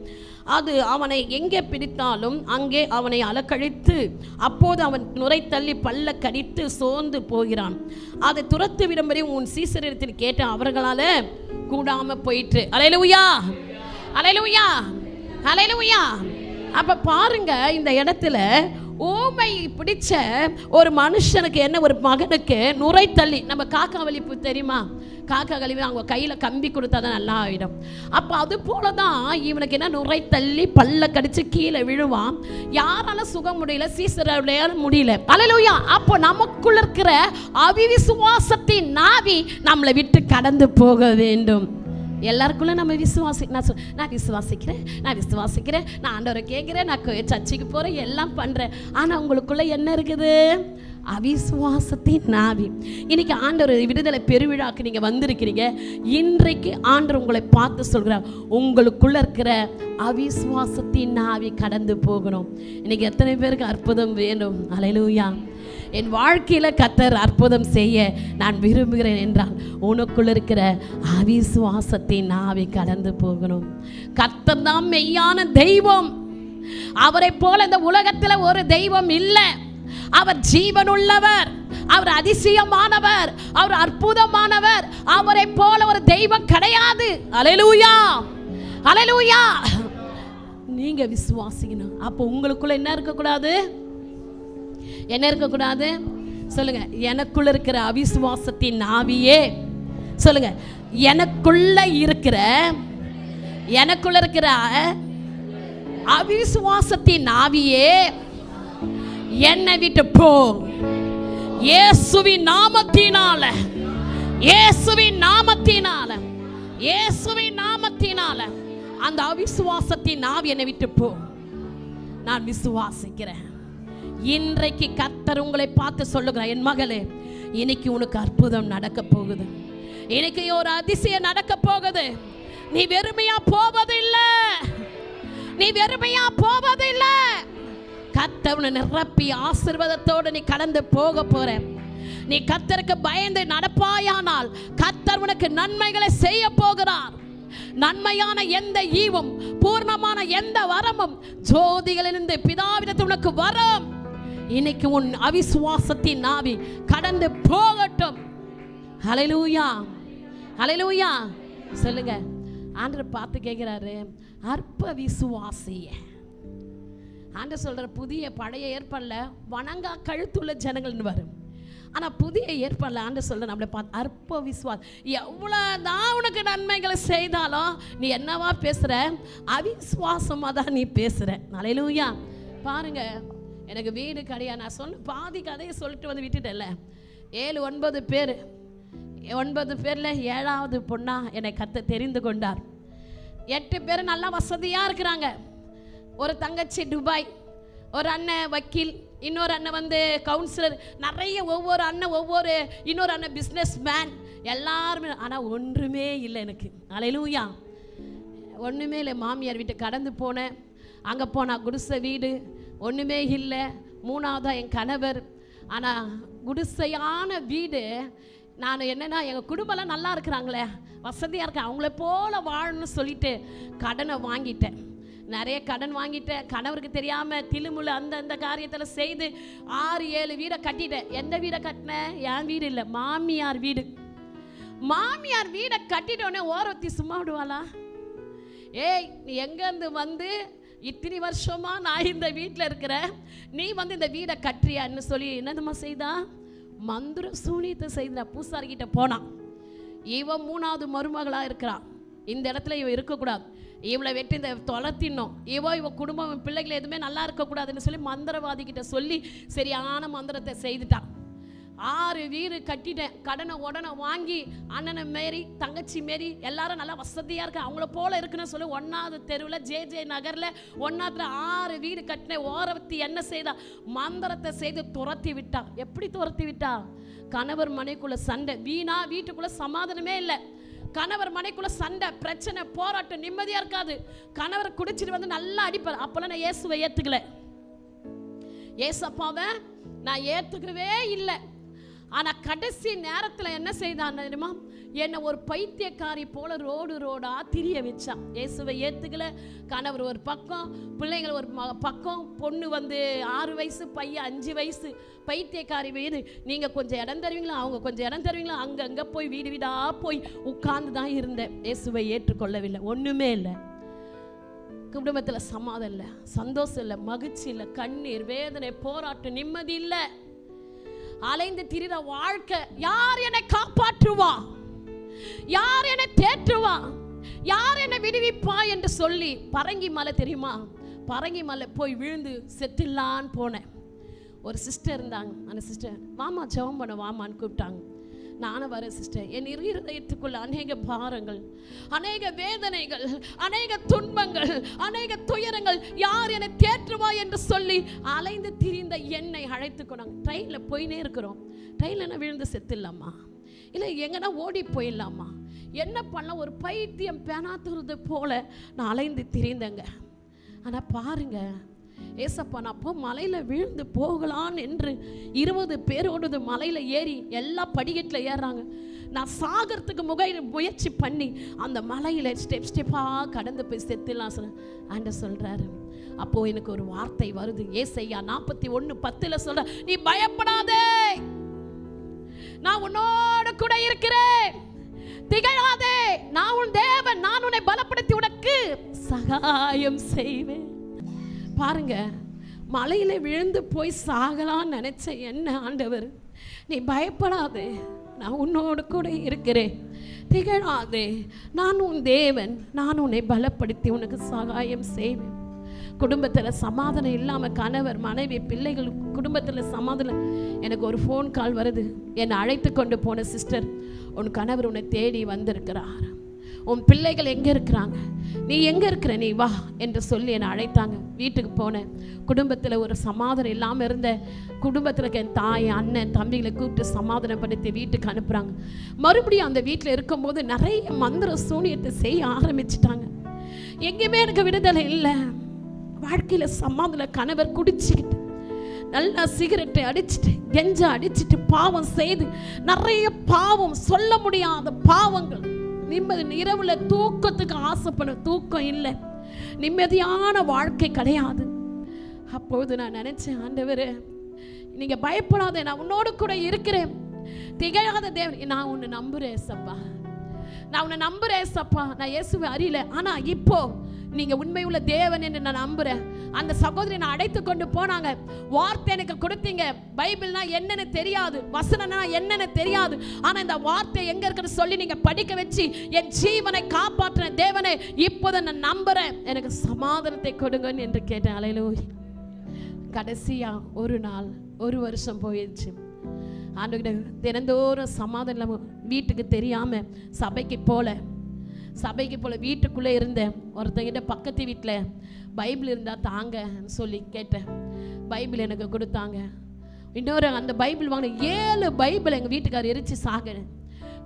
அது அவனை எங்கே பிடித்தாலும் அங்கே அவனை அலக்கழித்து, அப்போது அவன் நுரை தள்ளி பல்ல கடித்து சோர்ந்து போகிறான், அதை துரத்து விடும்படி உன் சீசரிடத்தில் கேட்ட, அவர்களால் கூடாம போயிற்று. அல்லேலூயா, அல்லேலூயா, அல்லேலூயா. அப்ப பாருங்க, இந்த இடத்துல ஊமை பிடிச்ச ஒரு மனுஷனுக்கு என்ன, ஒரு மகனுக்கு நுரை தள்ளி, நம்ம காக்கா வலிப்பு தெரியுமா? காக்கா கழிவு அவங்க கையில் கம்பி கொடுத்தா தான் நல்லா ஆகிடும். அப்போ அது போல தான் இவனுக்கு என்ன, நுரை தள்ளி பல்ல கடிச்சு கீழே விழுவான். யாரால சுகம் முடியல, சீசரால முடியல. அல்லேலூயா. அப்போ நமக்குள்ள இருக்கிற அவிசுவாசத்தின் நாவி நம்மளை விட்டு கடந்து போக வேண்டும். எல்லாருக்குள்ள நம்ம நான் விசுவாசிக்கிறேன், நான் ஆண்டவரை கேட்குறேன், நான் சர்ச்சுக்கு போகிறேன், எல்லாம் பண்ணுறேன். ஆனால் உங்களுக்குள்ள என்ன இருக்குது? அவிசுவாசத்தின் நாவி. இன்னைக்கு ஆண்டவர் விடுதலை பெருவிழாக்கு நீங்கள் வந்திருக்கிறீங்க. இன்றைக்கு ஆண்டவர் உங்களை பார்த்து சொல்கிறார், உங்களுக்குள்ள இருக்கிற அவிசுவாசத்தின் நாவி கடந்து போகணும். இன்னைக்கு எத்தனை பேருக்கு அற்புதம் வேணும்? அல்லேலூயா. என் வாழ்க்கையில் கர்த்தர் அற்புதம் செய்ய நான் விரும்புகிறேன் என்றால் உனக்குள்ள இருக்கிற அவிசுவாசத்தின் ஆவி கடந்து போகணும். கர்த்தர் தான் மெய்யான தெய்வம். அவரை போல இந்த உலகத்தில் ஒரு தெய்வம் இல்லை. அவர் ஜீவனுள்ளவர், அவர் அதிசயமானவர், அவர் அற்புதமானவர். அவரை போல ஒரு தெய்வம் கிடையாது. அல்லேலூயா, அல்லேலூயா. நீங்க விசுவாசிக்கணும். அப்போ உங்களுக்குள்ள என்ன இருக்கக்கூடாது? என்ன இருக்கக்கூடாது? சொல்லுங்க. எனக்குள்ள இருக்கிற அவிசுவாசத்தின் ஆவியே, சொல்லுங்க, எனக்குள்ள இருக்கிற அவிசுவாசத்தின் ஆவியே என்னை விட்டு போ. இயேசுவின் நாமத்தினால, இயேசுவின் நாமத்தினால, இயேசுவின் நாமத்தினால அந்த அவிசுவாசத்தின் ஆவி என்னை விட்டு போ. நான் விசுவாசிக்கிறேன். இன்றைக்கு கர்த்தர் உங்களை பார்த்து சொல்லுகிறார், என் மகளே, இன்னைக்கு உனக்கு அற்புதம் நடக்க போகுது, இன்னைக்கு ஒரு அதிசயம் நடக்க போகுது. நீ வெறுமையா போவதில்லை, நீ வெறுமையா போவதில்லை. கர்த்தர் உன்னை நிரப்பி ஆசீர்வாதத்தோடு நீ கடந்து போக போற. நீ கர்த்தருக்கு பயந்து நடப்பாயானால் கர்த்தர் உனக்கு நன்மைகளை செய்ய போகிறார். நன்மையான எந்த ஈவும், பூர்ணமான எந்த வரமும் ஜோதிகளிலிருந்து பிதாவிடத்தில் உனக்கு வரும். இன்னைக்கு உன் அவிசுவாசத்தின் ஆவி கடந்து போகட்டும். ஹல்லேலூயா, ஹல்லேலூயா. சொல்லுங்க. ஆண்டவர் பார்த்து கேட்கிறாரு, அற்ப விசுவாசிய. ஆண்டவர் சொல்ற, புதிய பழைய ஏற்பாடுல வணங்கா கழுத்துள்ள ஜனங்கள்னு வரும். ஆனால் புதிய ஏற்பாடுல ஆண்டவர் சொல்ற, நம்மளை பார்த்து அற்ப விசுவாசம். எவ்வளோதான் உனக்கு நன்மைகளை செய்தாலும் நீ என்னவா பேசுற? அவிசுவாசமாக தான் நீ பேசுற. ஹல்லேலூயா. பாருங்க, எனக்கு வீடு கிடையாது, நான் சொன்ன பாதி கதையை சொல்லிட்டு வந்து விட்டுட்டேன்ல. 7-9 பேர், 9 பேரில் 7வது பொண்ணா என்னை கர்த்தர் தெரிந்து கொண்டார். 8 பேர் நல்லா வசதியாக இருக்கிறாங்க. ஒரு தங்கச்சி துபாய், ஒரு அண்ணன் வக்கீல், இன்னொரு அண்ணன் வந்து கவுன்சிலர், நிறைய ஒவ்வொரு அண்ணன் ஒவ்வொரு, இன்னொரு அண்ணன் பிஸ்னஸ் மேன், எல்லாருமே. ஆனால் ஒன்றுமே இல்லை எனக்கு. அல்லேலூயா. ஒன்றுமே இல்லை. மாமியார் வீட்டு கடந்து போனேன், அங்கே போனால் குடிசை வீடு, ஒன்றுமே இல்லை. 3வதாக என் கணவர். ஆனால் குடிசையான வீடு. நான் என்னென்னா, எங்கள் குடும்பம்லாம் நல்லா இருக்கிறாங்களே, வசதியாக இருக்கேன், அவங்கள போல வாழணும்னு சொல்லிட்டு கடனை வாங்கிட்டேன். நிறைய கடன் வாங்கிட்டேன். கணவருக்கு தெரியாமல் திலுமுள்ள அந்த காரியத்தில் செய்து 6-7 வீடை கட்டிட்டேன். எந்த வீடை கட்டினேன்? என் வீடு இல்லை, மாமியார் வீடு. மாமியார் வீடை கட்டிட்டோடனே ஓரத்தி சும்மா விடுவாளா? ஏய், நீ எங்கேருந்து வந்து இத்தனை வருஷமா நான் இந்த வீட்டில் இருக்கிறேன், நீ வந்து இந்த வீடை கட்டுறியான்னு சொல்லி என்னதுமா செய்தா? மந்திர சூனியத்தை செய்தா. பூசாரிக்கிட்ட போனான். இவன் 3வது மருமகளாக இருக்கிறான். இந்த இடத்துல இவன் இருக்கக்கூடாது, இவளை வெட்டி இந்த தொலைத்தினோம், இவ குடும்பம் பிள்ளைகள் எதுவுமே நல்லா இருக்கக்கூடாதுன்னு சொல்லி மந்திரவாதிக்கிட்ட சொல்லி சரியான மந்திரத்தை செய்துட்டான். 6 வீடு கட்டிட்டேன், கடனை உடனே வாங்கி அண்ணனை மாரி தங்கச்சி மாரி எல்லாரும் நல்லா வசதியாக இருக்கு, அவங்கள போல இருக்குன்னு சொல்லி 1வது தெருவில் ஜே நகரில் 1வது 6 வீடு கட்டினேன். ஓரவத்தி என்ன செய்தா? மந்திரத்தை செய்து துரத்தி விட்டா. எப்படி துரத்தி விட்டா? கணவர் மனைக்குள்ள சண்டை, வீணா வீட்டுக்குள்ள சமாதானமே இல்லை. கணவர் மனைக்குள்ள சண்டை, பிரச்சனை, போராட்டம், நிம்மதியா இருக்காது. கணவர் குடிச்சிட்டு வந்து நல்லா அடிப்பார். அப்பெல்லாம் நான் இயேசுவை ஏத்துக்கல, ஏசப்பாவை நான் ஏத்துக்கவே இல்லை. ஆனா கடைசி நேரத்தில் என்ன செய்தான் தெரியுமா? என்னை ஒரு பைத்தியக்காரி போல ரோடா திரிய வச்சான். இயேசுவை ஏத்துக்கல. கணவர் ஒரு பக்கம், பிள்ளைகள் ஒரு பக்கம், பொண்ணு வந்து 6 வயசு, பையன் 5 வயசு. பைத்தியக்காரி வீடு, நீங்க கொஞ்சம் இடம் தருவீங்களா, அவங்க கொஞ்சம் இடம் தருவீங்களா, அங்கங்க போய் வீடு வீடா போய் உட்கார்ந்து தான் இருந்தேன். இயேசுவை ஏற்றுக்கொள்ளவில்லை, ஒண்ணுமே இல்லை. குடும்பத்தில் சமாதானம் இல்லை, சந்தோஷம் இல்லை, மகிழ்ச்சி இல்லை, கண்ணீர், வேதனை, போராட்டம், நிம்மதி இல்லை. அலைந்து திரிகிற வாழ்க்கை. யார் என்னை காப்பாற்றுவா, யார் என்னை தேற்றுவா, யார் என்னை விடுவிப்பா என்று சொல்லி பரங்கி மலை தெரியுமா? பரங்கி மலை போய் விழுந்து செத்துலான்னு போனேன். ஒரு சிஸ்டர் இருந்தாங்க. அந்த சிஸ்டர் வாமா ஜெபம் பண்ண வாமான்னு கூப்பிட்டாங்க. நானும் வரேன் சிஸ்டர். என் இருதயத்துக்குள்ள அநேக பாரங்கள், அநேக வேதனைகள், அநேக துன்பங்கள், அநேக துயரங்கள், யார் என்னை தேற்றுவா என்று சொல்லி அலைந்து திரிந்த என்னை அழைத்து கொண்டாங்க. ட்ரெயினில் போயினே இருக்கிறோம். ட்ரெயினில் என்ன விழுந்து செத்துடலாமா, இல்லை எங்கன்னா ஓடி போயிடலாமா, என்ன பண்ணலாம்? ஒரு பைத்தியம் பேனாத்துறது போல நான் அலைந்து திரிந்தேங்க. ஆனால் பாருங்க, ஏசப்பா நான் அப்போ மலையில் விழுந்து போகலான் என்று 20 பேரோடு மலையில் ஏறி எல்லா படிக்கட்டில் ஏறுறாங்க. நான் சாகிறதுக்கு முயற்சி பண்ணி அந்த மலையில் ஸ்டெப்பாக கடந்து போய் செத்துலாம் சொன்னேன். ஆண்டவர் சொல்கிறாரு. அப்போது எனக்கு ஒரு வார்த்தை வருது. ஏசாயா 41:10 சொல்ற, நீ பயப்படாதே, நான் உன்னோட கூட இருக்கிறேன், திகழாதே, நான் உன் தேவன், நான் உன்னை பலப்படுத்தி உனக்கு சகாயம் செய்வேன். பாருங்க, மலையில விழுந்து போய் சாகலான்னு நினைச்ச என்ன ஆண்டவர், நீ பயப்படாதே, நான் உன்னோடு கூட இருக்கிறேன், திகழாதே, நான் உன் தேவன், நான் உன்னை பலப்படுத்தி உனக்கு சகாயம் செய்வேன். குடும்பத்தில் சமாதானம் இல்லாமல் கணவர் மனைவி பிள்ளைகள் குடும்பத்தில் சமாதானம். எனக்கு ஒரு ஃபோன் கால் வருது. என்னை அழைத்து கொண்டு போன சிஸ்டர், உன் கணவர் உன்னை தேடி வந்திருக்கிறார், உன் பிள்ளைகள் எங்கே இருக்கிறாங்க, நீ எங்கே இருக்கிற, நீ வா என்று சொல்லி என்னை அழைத்தாங்க. வீட்டுக்கு போனேன். குடும்பத்தில் ஒரு சமாதானம் இல்லாமல் இருந்த குடும்பத்தில் என் தாய் அண்ணன் தம்பிகளை கூப்பிட்டு சமாதானப்படுத்தி வீட்டுக்கு அனுப்புகிறாங்க. மறுபடியும் அந்த வீட்டில் இருக்கும்போது நிறைய மந்திர சூனியத்தை செய்ய ஆரம்பிச்சிட்டாங்க. எங்கேயுமே எனக்கு விடுதலை இல்லை. வாழ்க்கையில் சமாதானம். கணவர் குடிச்சுக்கிட்டு நல்லா சிகரெட்டை அடிச்சுட்டு கெஞ்சா அடிச்சுட்டு பாவம் செய்து நிறைய பாவம், சொல்ல முடியாத பாவங்கள். நிம்மதி இரவுல தூக்கத்துக்கு ஆசைப்படும், தூக்கம் இல்லை, நிம்மதியான வாழ்க்கை கிடையாது. அப்பொழுது நான் நினைச்சேன், ஆண்டவரே நீங்க பயப்படாத, நான் உன்னோடு கூட இருக்கிறேன், திகழாத தேவன், நான் உன்னை நம்புறேன் சப்பா, நான் உன்னை நம்புறேன் சப்பா. நான் இயேசுவை அறியல, ஆனா இப்போ நீங்க உண்மை உள்ள தேவன் என்று நான் நம்புறேன். அந்த சகோதரி நான் அழைத்து கொண்டு போனாங்க. வார்த்தை எனக்கு கொடுத்தீங்க. பைபிள்னா என்னன்னு தெரியாது, வசனம்னா என்னன்னு தெரியாது, ஆனா இந்த வார்த்தை எங்க இருக்குன்னு சொல்லி நீங்க படிக்க வச்சு என் ஜீவனை காப்பாற்றின தேவனை இப்போதை நான் நம்புறேன், எனக்கு சமாதானத்தை கொடுங்கன்னு என்று கேட்டேன். அல்லேலூயா. கடைசியா ஒரு நாள், ஒரு வருஷம் போயிடுச்சு. ஆண்டவரே தினந்தோறும் சமாதானம் வீட்டுக்கு தெரியாம சபைக்கு போல வீட்டுக்குள்ளே இருந்தேன். ஒருத்தங்கிட்ட பக்கத்து வீட்டில் பைபிள் இருந்தால் தாங்கன்னு சொல்லி கேட்டேன். பைபிள் எனக்கு கொடுத்தாங்க. இன்னொரு அந்த பைபிள் வாங்கின 7 பைபிள் எங்கள் வீட்டுக்காரர் எரிச்சு சாகிறேன்.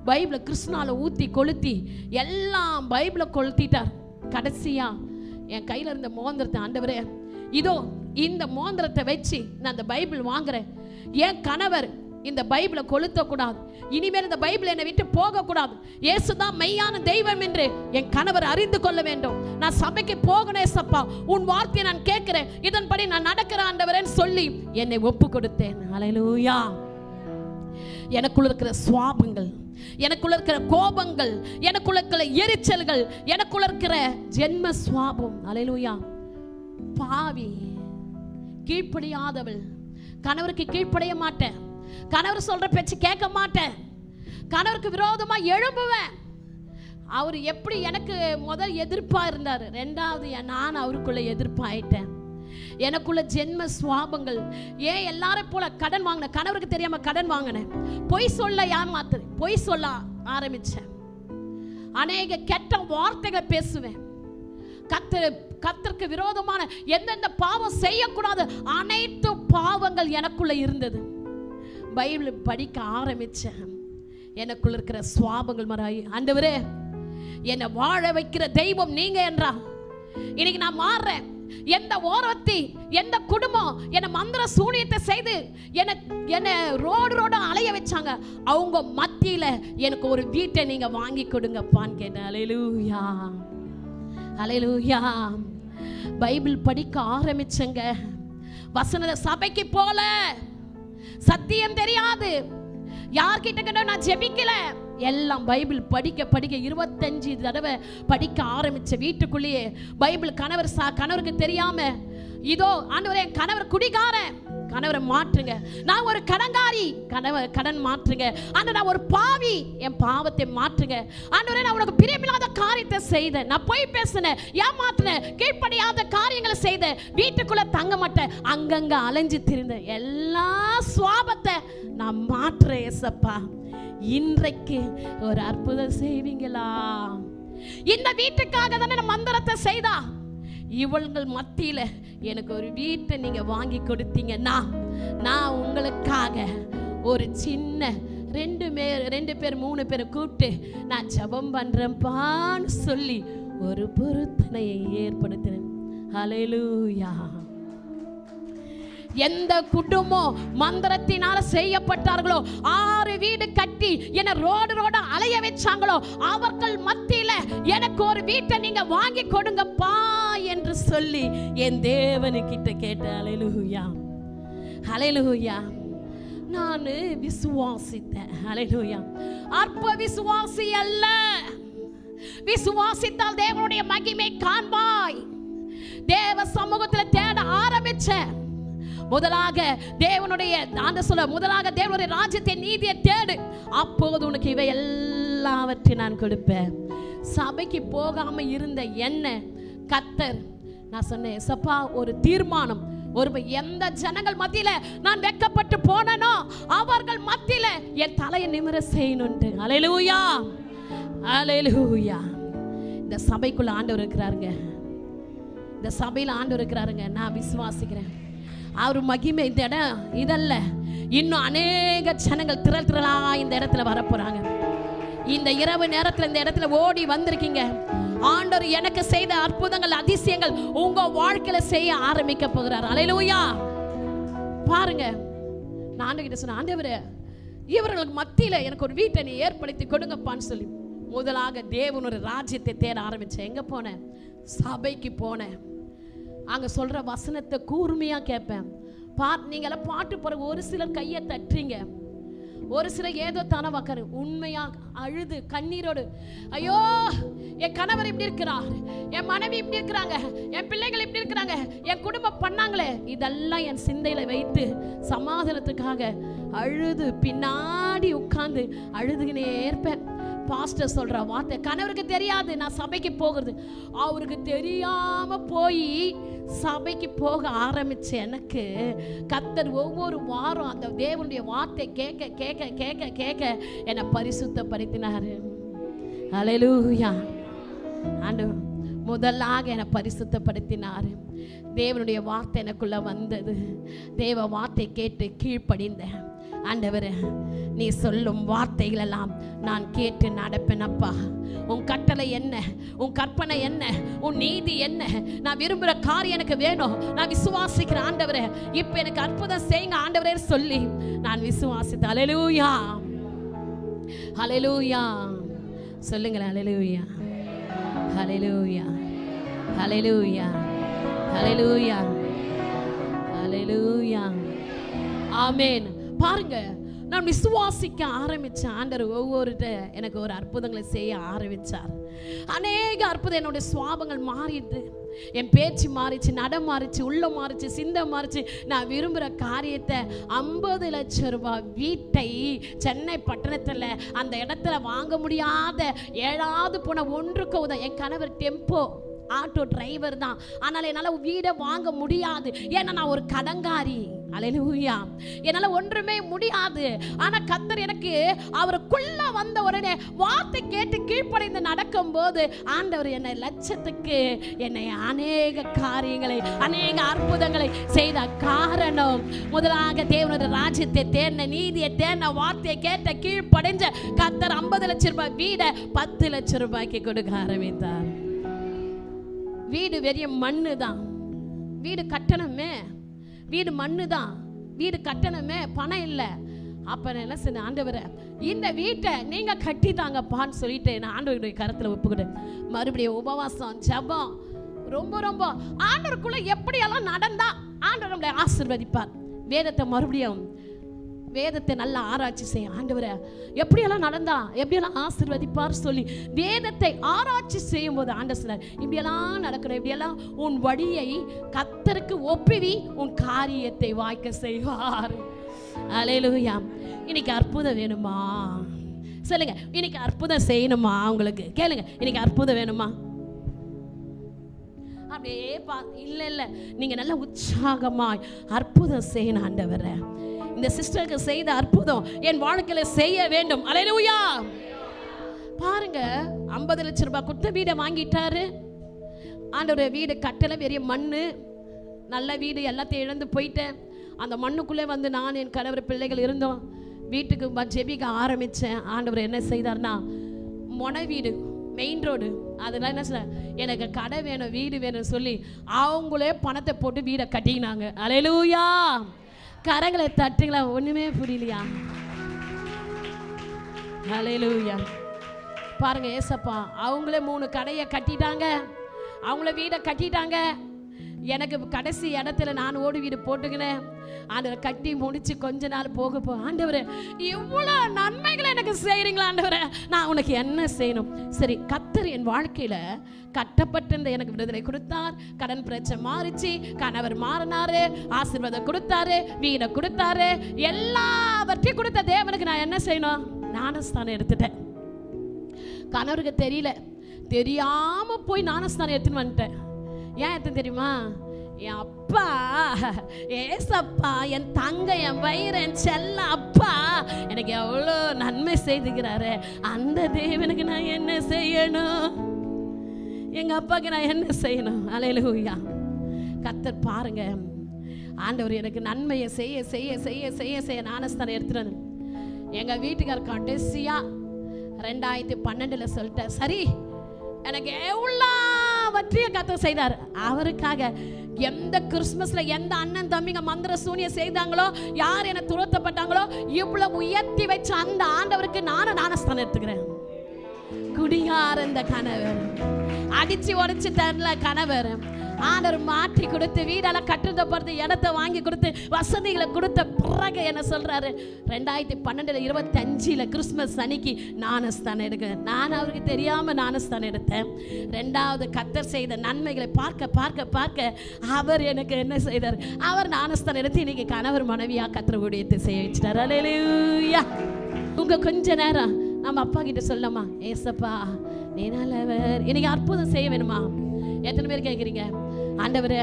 பைபிளை கிருஷ்ணாவில் ஊற்றி கொளுத்தி எல்லாம் பைபிளை கொளுத்திட்டார். கடைசியாக என் கையில் இருந்த மோந்திரத்தை, ஆண்டவரே இதோ இந்த மோந்திரத்தை வச்சு நான் அந்த பைபிள் வாங்குறேன், என் கணவர் இந்த பைபிளை கொளுத்தக்கூடாது, இனிமேல் இந்த பைபிள் என்னை விட்டு போகக்கூடாது, இயேசுதான் மெய்யான தெய்வம் என்று என் கணவர் அறிந்து கொள்ள வேண்டும், நான் சபைக்கு போகணும் சப்பா, உன் வார்த்தையை நான் கேட்கிறேன், இதன்படி நான் நடக்கிறேன் ஆண்டவரேன்னு சொல்லி என்னை ஒப்பு கொடுத்தேன். அல்லேலூயா. எனக்குள்ள இருக்கிற சுவாபங்கள், எனக்குள்ள இருக்கிற கோபங்கள், எனக்குள்ள இருக்கிற எரிச்சல்கள், எனக்குள்ள இருக்கிற ஜென்ம சுவாபம், அல்லேலூயா, பாவி, கீழ்ப்படியாதவள், கணவருக்கு கீழ்ப்படிய மாட்டேன், கணவர் சொல்ற பேச்சு கேட்க மாட்டேன், கணவருக்கு விரோதமா எழும்புவேன். அவர் எப்படி எனக்கு முதல் எதிர்ப்பா இருந்தார், ரெண்டாவது நான் அவருக்குள்ள எதிர்ப்பாயிட்டேன். எனக்குள்ள ஜென்ம சுவாபங்கள். ஏன் எல்லாரும் போல கடன் வாங்கின, கணவருக்கு தெரியாம கடன் வாங்கினேன், பொய் சொல்ல ஏமாத்து, பொய் சொல்ல ஆரம்பிச்சேன், அநேக கெட்ட வார்த்தைகளை பேசுவேன், கர்த்தருக்கு விரோதமான எந்தெந்த பாவம் செய்யக்கூடாது அனைத்து பாவங்கள் எனக்குள்ள இருந்தது. பைபிள் படிக்க ஆரம்பிச்சேன். எனக்குள்ள இருக்கிற சுவாபங்கள் மறாயி, ஆண்டவரே என்னை வாழ வைக்கிற தெய்வம் நீங்க என்றா. இன்னைக்கு நான் மாறுறேன். எந்த ஓரத்தி, எந்த குடும்பம் என்னை மந்திர சூனியத்தை செய்து என்னை ரோடு அலைய வச்சாங்க, அவங்க மத்தியில எனக்கு ஒரு வீட்டை நீங்க வாங்கி கொடுங்கப்பான்னு கேட்டேன். அல்லேலூயா, அல்லேலூயா. பைபிள் படிக்க ஆரம்பிச்சங்க. வசனத சபைக்கு போல, சத்தியம் தெரியாது, யார்கிட்ட கிட்ட நான் ஜெபிக்கல, எல்லாம் பைபிள் படிக்க 25 தடவை படிக்க ஆரம்பிச்ச. வீட்டுக்குள்ளேயே பைபிள் கணவருக்கு தெரியாம, இதோ ஆண்டவரே என் கணவர் குடிகாரன், கணவரை மாற்றுங்க. நான் ஒரு கடன்காரி, கடன் மாற்றுங்க. ஆண்டவரே நான் ஒரு பாவி, என் பாவத்தை மாற்றுங்க. ஆண்டவரே நான் உனக்கு பிரியமில்லாத காரியத்தை செய்தேன், நான் போய் பேசினேன், ஏமாத்தினேன், கீழ்ப்படியாத காரியங்களை செய்தேன், வீட்டுக்குள்ள தங்க மாட்டேன், அங்கங்க அலைஞ்சு திரிந்தேன், எல்லா சுவாபத்தை நான் மாற்றுறேன் ஏசப்பா. இன்றைக்கு ஒரு அற்புதம் செய்வீங்களா? இந்த வீட்டுக்காக தானே மந்திரத்தை செய்தா, இவள்கள் மத்தியில எனக்கு ஒரு வீட்டை நீங்க வாங்கி கொடுத்தீங்கன்னா, நான் உங்களுக்காக ஒரு சின்ன 2 பேர் 3 பேரை கூப்பிட்டு நான் ஜெபம் பண்றேன்பான்னு சொல்லி ஒரு பொருத்தனையை ஏற்படுத்தினேன். ஹல்லேலூயா. எந்த குடும்பம் மந்திரத்தினால செய்யப்பட்டார்களோ, 6 வீடு கட்டி என்ன ரோடு அலைய வச்சாங்களோ, அவர்கள் மத்தியில எனக்கு ஒரு வீட்டை நீங்க வாங்கி கொடுங்கப்பா என்று சொல்லி என் தேவனுக்கிட்ட கேட்டேன். அல்லேலூயா, அல்லேலூயா. நான் விசுவாசித்தேன். அல்லேலூயா. அற்ப விசுவாசி அல்ல, விசுவாசித்தால் தேவனுடைய மகிமை காண்பாய். தேவ சமூகத்தில் தேட ஆரம்பிச்சேன். முதலாக தேவனுடைய ராஜ்யத்தை, நீதியை தேடு, அப்போது உனக்கு இவை எல்லாவற்றையும் நான் கொடுப்பேன். சபைக்கு போகாம இருந்த என்ன கர்த்தர், நான் சொன்னேன் சப்பா ஒரு தீர்மானம், எந்த ஜனங்கள் மத்தியில நான் வெட்கப்பட்டு போனனோ அவர்கள் மத்தியில என் தலையை நிமிர செய்யணும்ட்டு. அல்லேலூயா, அல்லேலூயா. இந்த சபைக்குள்ள ஆண்டவர் இருக்கிறாருங்க, இந்த சபையில் ஆண்டவர் இருக்கிறாருங்க. நான் விசுவாசிக்கிறேன் அவர் மகிமை இந்த இடம் இதல்ல, இன்னும் அநேக ஜனங்கள் திரளா இந்த இடத்துல வரப்போறாங்க. இந்த இரவு நேரத்தில் இந்த இடத்துல ஓடி வந்திருக்கீங்க. ஆண்டவர் எனக்கு செய்த அற்புதங்கள், அதிசயங்கள் உங்க வாழ்க்கையில செய்ய ஆரம்பிக்க போகிறார். அல்லேலூயா. பாருங்க, நான் ஆண்டவர்கிட்ட சொன்னேன், ஆண்டவரே இவர்களுக்கு மத்தியில எனக்கு ஒரு வீட்டை நீ ஏற்படுத்தி கொடுங்கப்பான்னு சொல்லி முதலாக தேவன் ஒரு ராஜ்யத்தை தேட ஆரம்பிச்சேன். எங்க போனேன்? சபைக்கு போனேன். அங்கே சொல்கிற வசனத்தை கூர்மையாக கேட்பேன். நீங்களாம் பாட்டு போகிற ஒரு சிலர் கையை தட்டுறீங்க, ஒரு சிலர் ஏதோ தானே வாக்காரு உண்மையாக அழுது கண்ணீரோடு, ஐயோ என் கணவர் இப்படி இருக்கிறார், என் மனைவி இப்படி இருக்கிறாங்க, என் பிள்ளைகள் இப்படி இருக்கிறாங்க, என் குடும்பம் பண்ணாங்களே, இதெல்லாம் என் சிந்தையில் வைத்து சமாதானத்துக்காக அழுது பின்னாடி உட்கார்ந்து அழுதுகினே இருப்பேன். பாஸ்டர் சொல்ற வார்த்தை கணவருக்கு தெரியாது நான் சபைக்கு போகிறது, அவருக்கு தெரியாம போய் சபைக்கு போக ஆரம்பிச்ச எனக்கு கர்த்தர் ஒவ்வொரு வாரம் அந்த தேவனுடைய வார்த்தை கேட்க கேட்க கேட்க கேட்க என்னை பரிசுத்தப்படுத்தினாரு. அல்லேலூயா. ஆண்டவர் முதலாக என்னை பரிசுத்தப்படுத்தினாரு. தேவனுடைய வார்த்தை எனக்குள்ள வந்தது. தேவ வார்த்தை கேட்டு கீழ்ப்படிந்தேன். ஆண்டவரே நீ சொல்லும் வார்த்தைகள் எல்லாம் நான் கேட்டு நடப்பேனப்பா. உன் கட்டளை என்ன, உன் கற்பனை என்ன, உன் நீதி என்ன, நான் விரும்புகிற காரியம் எனக்கு வேணும், நான் விசுவாசிக்கிறேன் ஆண்டவரே, இப்போ எனக்கு அற்புதம் செய்யுங்க ஆண்டவரே சொல்லி நான் விசுவாசித்தேன். அல்லேலூயா, அல்லேலூயா. சொல்லுங்களேன் அல்லேலூயா, அல்லேலூயா, அல்லேலூயா, அல்லேலூயா, அல்லேலூயா. ஆமென். பாருங்க, நான் விசுவாசிக்க ஆரம்பித்தேன். ஆண்டவர் ஒவ்வொருட்ட எனக்கு ஒரு அற்புதங்களை செய்ய ஆரம்பித்தார். அநேக அற்புதம், என்னுடைய சுவாபங்கள் மாறிட்டு, என் பேச்சு மாறிச்சு, நடம் மாறிச்சு, உள்ள மாறிச்சு, சிந்தை மாறிச்சு. நான் விரும்புகிற காரியத்தை 50 லட்சம் ரூபாய் வீட்டை சென்னை பட்டணத்தில் அந்த இடத்துல வாங்க முடியாத 7வது போன 1 என் கணவர் டெம்போ ஆட்டோ டிரைவர் தான். ஆனால் என்னால் வீடை வாங்க முடியாது, ஏன்னா நான் ஒரு கடங்காரி. அல்லேலூயா. என்னால் ஒன்றுமே முடியாது. ஆனால் கர்த்தர் எனக்கு அவருக்குள்ள வந்த உடனே வார்த்தை கேட்டு கீழ்ப்படைந்து நடக்கும்போது ஆண்டவர் என்னை லட்சத்துக்கு என்னை அநேக காரியங்களை அநேக அற்புதங்களை செய்த காரணம், முதலாக தேவனுடைய ராஜ்யத்தை தேர்ந்த, நீதியை தேர்ந்த, வார்த்தையை கேட்ட கீழ்ப்படைஞ்ச கர்த்தர் 50 லட்சம் ரூபாய் வீடை 10 லட்சம் ரூபாய்க்கு கொடுக்க ஆரம்பித்தார். வீடு வெறிய மண்ணு தான், வீடு கட்டணமே, வீடு மண்ணு தான், வீடு கட்டணமே, பணம் இல்லை. அப்போ நான் என்ன சொன்னேன், ஆண்டவரே இந்த வீட்டை நீங்கள் கட்டி தாங்கப்பான்னு சொல்லிட்டு நான் ஆண்டவருடைய கருத்தில் ஒப்புக்கிட்டேன். மறுபடியும் உபவாசம், ஜெபம், ரொம்ப ரொம்ப ஆண்டவருக்குள்ள எப்படியெல்லாம் நடந்தா ஆண்டவர் நம்மளை ஆசீர்வதிப்பார். வேதத்தை மறுபடியும் வேதத்தை நல்லா ஆராய்ச்சி செய்ய, ஆண்டவரே எப்படியெல்லாம் நடந்தா எப்படியெல்லாம் ஆசீர்வதிப்பார் சொல்லி வேதத்தை ஆராய்ச்சி செய்யும் போது ஆண்டவர் சொன்னார், இப்படியெல்லாம் நடக்கணும், இப்படியெல்லாம் உன் வழியை கர்த்தருக்கு ஒப்புவி, உன் காரியத்தை வாய்க்க செய்வார். அல்லேலூயா. இன்னைக்கு அற்புதம் வேணுமா சொல்லுங்க, இன்னைக்கு அற்புதம் செய்யணுமா? உங்களுக்கு கேளுங்க, இன்னைக்கு அற்புதம் வேணுமா? அப்படியே இல்ல நீங்க நல்ல உற்சாகமாய் அற்புதம் செய்யணும். ஆண்டவரே இந்த சிஸ்டருக்கு செய்த அற்புதம் என் வாழ்க்கையில செய்ய வேண்டும். அல்லேலூயா. பாருங்க, 50 லட்சம் ரூபாய் கொடுத்த வீடை வாங்கிட்டாரு. ஆண்டவரே வீடு கட்டளை, பெரிய மண்ணு, நல்ல வீடு, எல்லாத்தையும் இழந்து போயிட்டேன். அந்த மண்ணுக்குள்ளே வந்து நான் என் கணவர் பிள்ளைகள் இருந்தோம். வீட்டுக்கு ஜெபிக்க ஆரம்பித்தேன். ஆண்டவர் என்ன செய்தார்னா, மொன வீடு, மெயின் ரோடு, அதெல்லாம் என்ன சொல்ல, எனக்கு கடை வேணும், வீடு வேணும்னு சொல்லி அவங்களே பணத்தை போட்டு வீடை கட்டிக்கினாங்க. அல்லேலூயா. கரங்களை தட்டுங்களா? ஒண்ணுமே புரியலையா? அல்லேலூயா. பாருங்க, ஏசப்பா அவங்களே 3 கடையை கட்டிட்டாங்க, அவங்கள வீடை கட்டிட்டாங்க. எனக்கு கடைசி இடத்துல நான் ஓடி வீடு போட்டுக்கினேன். ஆண்டவரை கட்டி முடிச்சு கொஞ்ச நாள் போக ஆண்டவரே இவ்வளோ நன்மைகளை எனக்கு செய்கிறீங்களா ஆண்டவரே, நான் உனக்கு என்ன செய்யணும்? சரி, கர்த்தர் என் வாழ்க்கையில் கட்டப்பட்டிருந்த எனக்கு விடுதலை கொடுத்தார். கடன் பிரச்சனை மாறிச்சு, கணவர் மாறினாரு, ஆசீர்வாதம் கொடுத்தாரு, வீடை கொடுத்தாரு, எல்லாவற்றையும் கொடுத்த தேவனுக்கு நான் என்ன செய்யணும்? ஞானஸ்தானம் எடுத்துட்டேன். கணவருக்கு தெரியல, தெரியாம போய் ஞானஸ்தானம் எடுத்துன்னு வந்துட்டேன். ஏன் எடுத்து தெரியுமா? என் அப்பா ஏசப்பா, என் தங்க, என் வயிறு, என் செல்ல அப்பா எனக்கு எவ்வளோ நன்மை செய்துக்கிறாரு. அந்த தேவனுக்கு நான் என்ன செய்யணும்? எங்க அப்பாவுக்கு நான் என்ன செய்யணும்? அல்லேலூயா. கர்த்தர் பாருங்க, ஆண்டவர் எனக்கு நன்மையை செய்ய செய்ய செய்ய செய்ய செய்ய ஞானஸ்தானம் எடுத்துட்டு எங்க வீட்டுக்காரர் கடைசியா 2012 சொல்லிட்டேன், சரி எனக்கு எவ்வளோவற்றையும் கர்த்தர் செய்தார். அவருக்காக எந்த கிறிஸ்மஸ்ல எந்த அண்ணன் தம்பிங்க மந்திர சூனியம் செய்தாங்களோ, யார் என்ன துரத்தப்பட்டாங்களோ, இவ்வளவு உயர்த்தி வச்ச அந்த ஆண்டவருக்கு நானும் ஞானஸ்தானம் எடுத்துக்கிறேன். குடிகார இந்த கணவர், அடிச்சு உடைச்சு தரல கணவர், ஆண்டவர் மாற்றி கொடுத்து வீடெல்லாம் கட்டுறத பொறுத்து இடத்தை வாங்கி கொடுத்து வசதிகளை கொடுத்த பிறகு என்ன சொல்றாரு, 2012 25 கிறிஸ்மஸ் அன்னைக்கு ஞானஸ்தானம் எடுக்கிறேன். நான் அவருக்கு தெரியாம ஞானஸ்தானம் எடுத்தேன். 2வது கர்த்தர் செய்த நன்மைகளை பார்க்க பார்க்க பார்க்க அவர் எனக்கு என்ன செய்தார்? அவர் ஞானஸ்தானம் எடுத்து இன்னைக்கு கணவர் மனைவியா கர்த்தர் ஊழியத்தை செய்ய வச்சிட்டார். அல்லேலூயா. உங்க கொஞ்ச நேரம் நம்ம அப்பா கிட்ட சொல்லமா, ஏசப்பா நீ நல்லவர், இன்னைக்கு அற்புதம் செய்ய வேணுமா? எத்தனை பேர் கேட்குறீங்க? ஆண்டவரே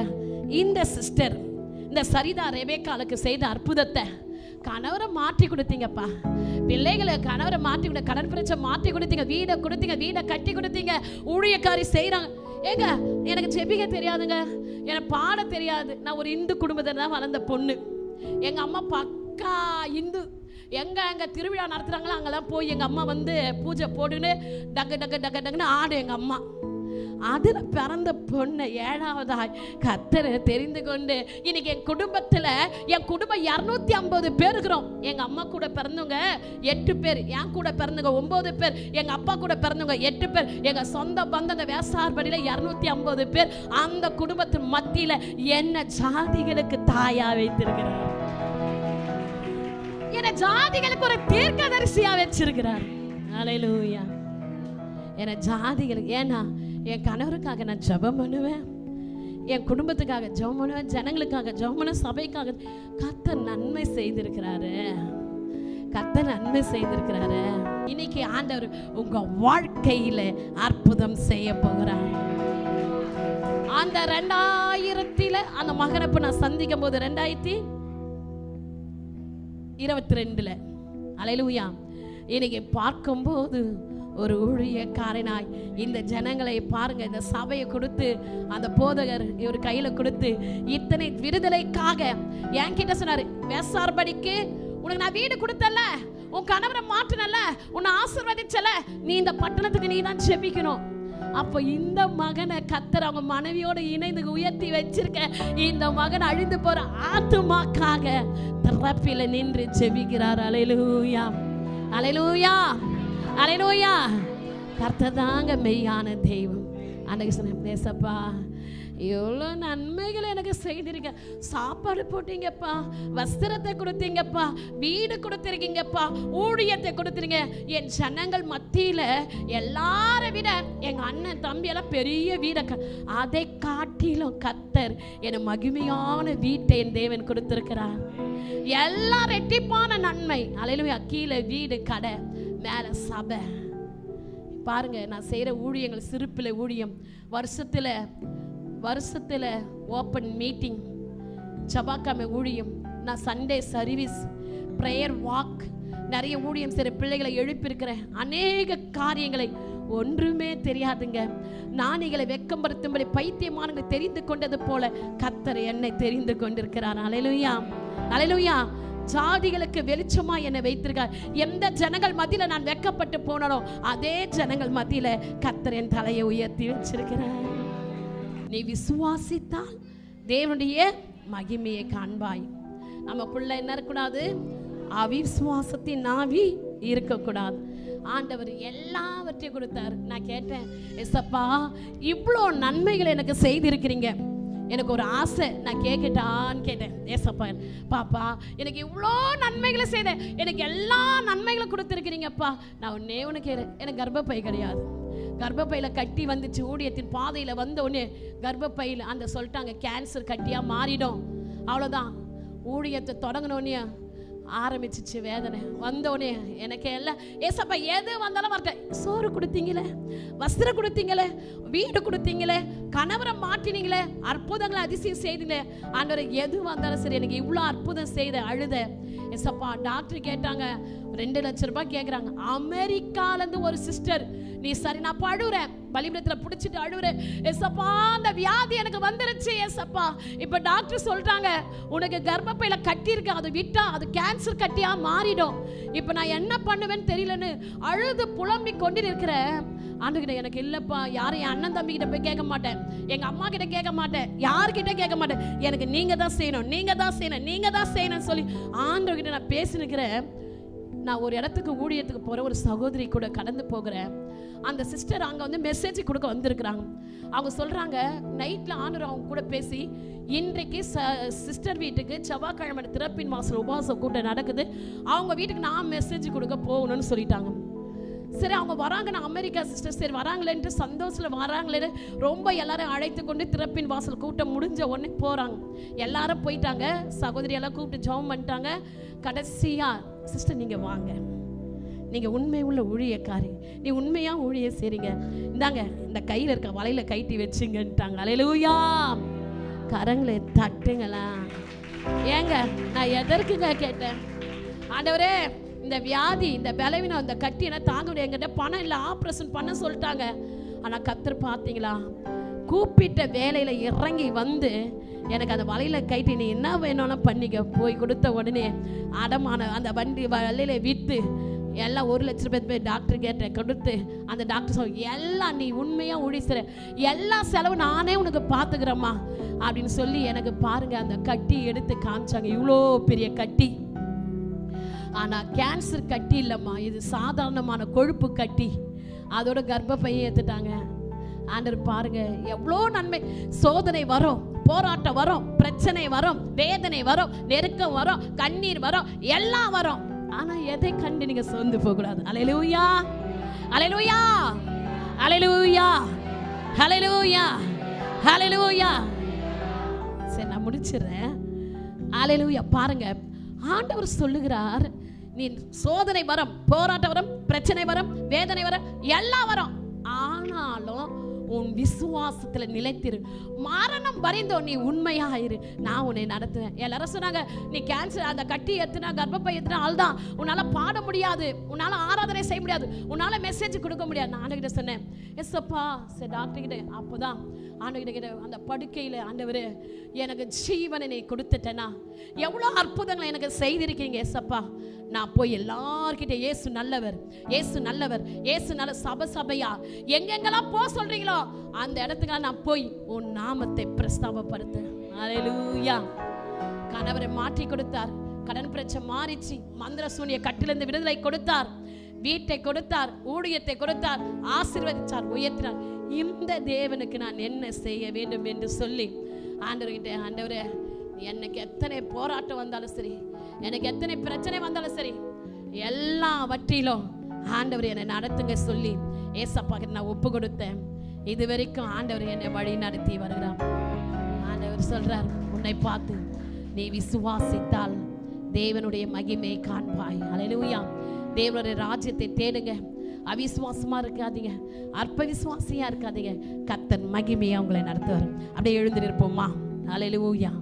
இந்த சிஸ்டர், இந்த சரிதா ரெபேக்காளுக்கு செய்த அற்புதத்தை கணவரை மாற்றி கொடுத்தீங்கப்பா, பிள்ளைகளை கணவரை மாற்றி கொடு, கடன் பிரச்சனை மாற்றி கொடுத்தீங்க, வீடை கொடுத்தீங்க, வீடை கட்டி கொடுத்தீங்க, ஊழியக்காரி செய்கிறாங்க. ஏங்க எனக்கு ஜெபிக்க தெரியாதுங்க, எனக்கு பாட தெரியாது. நான் ஒரு இந்து குடும்பத்தில் தான் வளர்ந்த பொண்ணு. எங்கள் அம்மா பக்கா இந்து. எங்கே திருவிழா நடத்துகிறாங்களோ அங்கெல்லாம் போய் எங்கள் அம்மா வந்து பூஜை போட்டுன்னு டக்கு டக்கு டக்கு டக்குன்னு ஆடு. எங்கள் அம்மா அதில் பிறந்த பொண்ணை 7வதாய் கர்த்தரை தெரிந்து கொண்டு இன்னைக்கு என் குடும்பத்தில், என் குடும்பம் 250 பேர் இருக்கிறோம். எங்கள் அம்மா கூட பிறந்தவங்க 8 பேர், என் கூட பிறந்தவங்க 9 பேர், எங்கள் அப்பா கூட பிறந்தவங்க 8 பேர், எங்கள் சொந்த பந்த அந்த வேசார்படியில் 250 பேர். அந்த குடும்பத்தின் மத்தியில் என்ன ஜாதிகளுக்கு தாயா வைத்திருக்கிறார், என்ன ஜாதிகளுக்கு ஒரு தீர்க்கதரிசியா வச்சிருக்கிறார். அல்லேலூயா. என்ன ஜாதிகளுக்கு, ஏன்னா என் கணவருக்காக நான் ஜெபம் பண்ணுவேன், என் குடும்பத்துக்காக ஜெபம் பண்ணுவேன், ஜனங்களுக்காக ஜெபம் பண்ணுவேன், சபைக்காக. கர்த்தர் நன்மை செய்திருக்கிறாரு, கர்த்தர் நன்மை செய்திருக்கிறாரு. இன்னைக்கு ஆண்டவர் உங்க வாழ்க்கையில அற்புதம் செய்ய போகிறார். அந்த 2000 அந்த மகனை நான் சந்திக்கும் போது 2022 அல்லேலூயா. இன்னைக்கு பார்க்கும்போது ஒரு ஊழியக்காரனாய் இந்த ஜனங்களை பாருங்க, இந்த சபையை கொடுத்து அந்த போதகர் இவர் கையில கொடுத்து இத்தனை விடுதலைக்காக என்கிட்ட சொன்னாரு, வேசார்படிக்கு உனக்கு நான் வீடு கொடுத்தல, உன் கணவரை மாற்றினல, உன்னை ஆசீர்வதிச்சல, நீ இந்த பட்டணத்துக்கு நீ தான் ஜெபிக்கணும். அப்போ இந்த மகனை கர்த்தர் அவங்க மனைவியோடு இணைந்து உயர்த்தி வச்சிருக்க இந்த மகன் அழிந்து போற ஆத்துமாக்காக திறப்பில நின்று ஜெபிக்கிறார். அல்லேலூயா, அல்லேலூயா, அல்லேலூயா. கர்த்தர் தாங்க மெய்யான தெய்வம். அன்னைக்கு சொன்னேன், ஏசப்பா எவ்வளோ நன்மைகள் எனக்கு செய்திருக்க, சாப்பாடு போட்டீங்கப்பா, வஸ்திரத்தை கொடுத்தீங்கப்பா, வீடு கொடுத்துருக்கீங்கப்பா, ஊழியத்தை கொடுத்துருங்க. என் ஜனங்கள் மத்தியில் எல்லாரை விட எங்கள் அண்ணன் தம்பி எல்லாம் பெரிய வீடை அதை காட்டிலும் கர்த்தர் என் மகிமையான வீட்டை என் தேவன் கொடுத்திருக்கிறார். எல்லாம் ரெட்டிப்பான நன்மை. அல்லேலூயா. கீழே வீடு, கடை, மேலே சபை. பாருங்க, நான் செய்கிற ஊழியங்கள் சிறுப்பில் ஊழியம், வருஷத்தில் ஓப்பன் மீட்டிங், செவ்வாய்க்கிழமை ஊழியம், நான் சண்டே சர்வீஸ், ப்ரேயர் வாக், நிறைய ஊழியம் செய்கிற பிள்ளைகளை எழுப்பியிருக்கிறேன். அநேக காரியங்களை ஒன்றுமே தெரியாதுங்க. நானிகளை வெக்கம்படுத்தும்படி பைத்தியமானங்களை தெரிந்து கொண்டது போல கர்த்தர் என்னை தெரிந்து கொண்டிருக்கிறார். அல்லேலூயா, அல்லேலூயா. ஜாதிகளுக்கு வெளிச்சமா என்னை வைத்திருக்கார். எந்த ஜனங்கள் மத்தியில நான் வெக்கப்பட்டு போனோ அதே ஜனங்கள் மத்தியில கர்த்தர் என் தலையை உயர்த்தி வச்சிருக்கிறார். நீ விசுவாசித்தால் தேவனுடைய மகிமையை காண்பாய். நமக்குள்ள என்ன இருக்கக்கூடாது? அவிசுவாசத்தின் ஆவி இருக்கக்கூடாது. ஆண்டவர் எல்லாவற்றையும் கொடுத்தார். நான் கேட்டேன், ஏசப்பா இவ்வளோ நன்மைகளை எனக்கு செய்திருக்கிறீங்க, எனக்கு ஒரு ஆசை, நான் கேட்கட்டான்னு கேட்டேன். ஏசப்பா பாப்பா எனக்கு இவ்வளோ நன்மைகளை செய்தேன், எனக்கு எல்லா நன்மைகளும் கொடுத்துருக்கிறீங்கப்பா. நான் ஒன்னே ஒன்று கேட்குறேன், எனக்கு கர்ப்பப்பை கிடையாது. கர்ப்பப்பையில் கட்டி வந்துச்சு. ஊழியத்தின் பாதையில் வந்த உடனே கர்ப்பப்பையில் அந்த சொல்லிட்டாங்க கேன்சர் கட்டியாக மாறிடும். அவ்வளோதான். ஊழியத்தை தொடங்கினோடனே ஆரம்பிச்சிச்சு வேதனை. வந்தோடனே எனக்கு எல்லாம் ஏசப்பா எது வந்தாலும் வரட்டேன். சோறு கொடுத்தீங்களே, வஸ்திரம் கொடுத்தீங்களே, வீடு கொடுத்தீங்களே, கணவரை மாட்டினீங்களே, அற்புதங்களை அதிசயம் செய்தீங்களே ஆண்டவரே, எது வந்தாலும் சரி எனக்கு இவ்வளோ அற்புதம் செய்த அழுத. ஏசப்பா டாக்டர் கேட்டாங்க, 2 லட்சம் ரூபாய் கேட்குறாங்க. அமெரிக்காலேருந்து ஒரு சிஸ்டர், நீ சரி நான் அழுவுறேன், பலிபீடத்தில் பிடிச்சிட்டு அழுவுறேன், ஏசப்பா அந்த வியாதி எனக்கு வந்துருச்சு ஏசப்பா, இப்போ டாக்டர் சொல்றாங்க உனக்கு கர்ப்பப்பையில கட்டி இருக்கு, அது விட்டா அது கேன்சர் கட்டியா மாறிடும், இப்போ நான் என்ன பண்ணுவேன்னு தெரியலன்னு அழுது புலம்பி கொண்டு இருக்கிறேன். ஆண்டுகிட்ட எனக்கு இல்லப்பா, யாரும் என் அண்ணன் தம்பி கிட்ட போய் கேட்க மாட்டேன், எங்க அம்மா கிட்ட கேட்க மாட்டேன், யார்கிட்ட கேட்க மாட்டேன், எனக்கு நீங்க தான் செய்யணும், நீங்க தான் செய்யணும், நீங்க தான் செய்யணும்னு சொல்லி ஆண்டவர்கிட்ட நான் பேசினுக்கிறேன். நான் ஒரு இடத்துக்கு ஊழியத்துக்கு போகிற ஒரு சகோதரி கூட கடந்து போகிறேன். அந்த சிஸ்டர் அங்கே வந்து மெசேஜ் கொடுக்க வந்திருக்கிறாங்க. அவங்க சொல்கிறாங்க, நைட்டில் ஆண்டவர் அவங்க கூட பேசி, இன்றைக்கு சிஸ்டர் வீட்டுக்கு செவ்வாய்க்கிழமை திறப்பின் வாசல் உபவாச கூட்டம் நடக்குது, அவங்க வீட்டுக்கு நான் மெசேஜ் கொடுக்க போகணும்னு சொல்லிட்டாங்க. சரி அவங்க வராங்க, நான் அமெரிக்கா சிஸ்டர், சரி வராங்களேன்ட்டு சந்தோஷத்தில் வராங்களேன்னு ரொம்ப எல்லாரும் அழைத்து கொண்டு திறப்பின் வாசல் கூட்டம் முடிஞ்ச உடனே போகிறாங்க. எல்லாரும் போயிட்டாங்க. சகோதரி எல்லாம் கூப்பிட்டு ஜெபம் பண்ணிட்டாங்க. கடைசியாக சிஸ்டர் நீங்கள் வாங்க, நீங்கள் உண்மை உள்ள ஊழியக்காரி, நீ உண்மையாக ஊழிய செய்றீங்க, இந்தாங்க இந்த கையில் இருக்க வலையில் கைட்டி வச்சுங்கன்ட்டாங்க. அல்லேலூயா. கரங்களை தட்டுங்களா. ஏங்க நான் எதற்குங்க கேட்டேன், ஆண்டவரே இந்த வியாதி, இந்த பலவீனம், இந்த கட்டி என்ன தாங்க முடியாது, என்கிட்ட பணம் இல்லை, ஆப்ரேஷன் பண்ண சொல்லிட்டாங்க. ஆனால் கர்த்தர் பார்த்தீங்களா, கூப்பிட்ட வேலையில் இறங்கி வந்து எனக்கு அந்த வலையில் கைட்டி நீ என்ன வேணும்னா பண்ணிக்க போய் கொடுத்த உடனே அடமான அந்த வண்டி வலையில் விற்று எல்லாம் 1 லட்சம் ரூபாய் போய் டாக்டர் கேட்ட கொடுத்து அந்த டாக்டர் சொல்ல, எல்லாம் நீ உண்மையாக ஊழியர் எல்லா செலவு நானே உனக்கு பார்த்துக்கிறேம்மா அப்படின்னு சொல்லி எனக்கு பாருங்க அந்த கட்டி எடுத்து காமிச்சாங்க. இவ்வளோ பெரிய கட்டி, ஆனால் கேன்சர் கட்டி இல்லைம்மா, இது சாதாரணமான கொழுப்பு கட்டி. அதோட கர்ப்பப்பையை ஏற்றுட்டாங்க. ஆண்டவர் பாருங்க எவ்வளோ நன்மை. சோதனை வரும், போராட்டம் வரும், பிரச்சனை வரும், வேதனை வரும், நெருக்கம் வரும், கண்ணீர் வரும், எல்லாம் வரும். ஆனா எதை கண்டு நீங்க சோர்ந்து போகக்கூடாது. அல்லேலூயா, அல்லேலூயா, அல்லேலூயா, அல்லேலூயா, அல்லேலூயா. சரி நான் முடிச்சிடுறேன். அல்லேலூயா. பாருங்க ஆண்டவர் சொல்லுகிறார், நீ சோதனை வரும், போராட்டம் வரும், பிரச்சனை வரும், வேதனை வரும், எல்லாம் வரும், ஆனாலும் உன் விசுவாசத்துல நிலைத்திரு, மரணம் வரைந்தோ நீ உண்மையாயிரு, நான் உன்னை நடத்துவேன். எல்லாரும் சொன்னாங்க, நீ கேன்சர் அந்த கட்டி எத்துனா கர்ப்பப்பை எத்துனா ஆள்தான், உன்னால பாட முடியாது, உன்னால ஆராதனை செய்ய முடியாது, உன்னால மெசேஜ் கொடுக்க முடியாது. நான் ஆண்டவர்கிட்ட சொன்னேன், எஸ்ப்பா சரி டாக்டர் கிட்ட. அப்போதான் ஆண்டவர்கிட்ட அந்த படுக்கையில், ஆண்டவரே எனக்கு ஜீவனை நீ கொடுத்துட்டேனா, எவ்வளோ அற்புதங்களை எனக்கு செய்திருக்கீங்க எஸ்ப்பா. நான் போய் எல்லார்கிட்ட இயேசு நல்லவர், இயேசு நல்லவர், இயேசு நல்ல சபையா எங்கெங்கெல்லாம் போக சொல்றீங்களோ அந்த இடத்துக்கு நான் போய் உன் நாமத்தை பிரஸ்தாபப்படுத்த. ஹல்லேலூயா. கணவரை மாற்றி கொடுத்தார், கடன் பிரச்சனை மாறிச்சு, மந்திர சூனிய கட்டிலிருந்து விடுதலை கொடுத்தார், வீட்டை கொடுத்தார், ஊழியத்தை கொடுத்தார், ஆசீர்வதித்தார், உயர்த்தினார். இந்த தேவனுக்கு நான் என்ன செய்ய வேண்டும் என்று சொல்லி ஆண்டவர்கிட்ட, ஆண்டவரே எனக்கு எத்தனை போராட்டம் வந்தாலும் சரி, எனக்கு எத்தனை பிரச்சனை வந்தாலும் சரி, எல்லாவற்றிலும் ஆண்டவர் என்னை நடத்துங்க சொல்லி ஏசப்பா கிட்ட நான் ஒப்பு கொடுத்தேன். இது வரைக்கும் ஆண்டவர் என்னை வழி நடத்தி வருகிறார். ஆண்டவர் சொல்றார், உன்னை பார்த்து நீ விசுவாசித்தால் தேவனுடைய மகிமையை காண்பாய். ஹல்லேலூயா. தேவனுடைய ராஜ்யத்தை தேடுங்க, அவிசுவாசமா இருக்காதீங்க, அற்ப விசுவாசியா இருக்காதீங்க, கர்த்தர் மகிமையா உங்களை நடத்துவார். அப்படியே எழுந்திருப்போமா? ஹல்லேலூயா.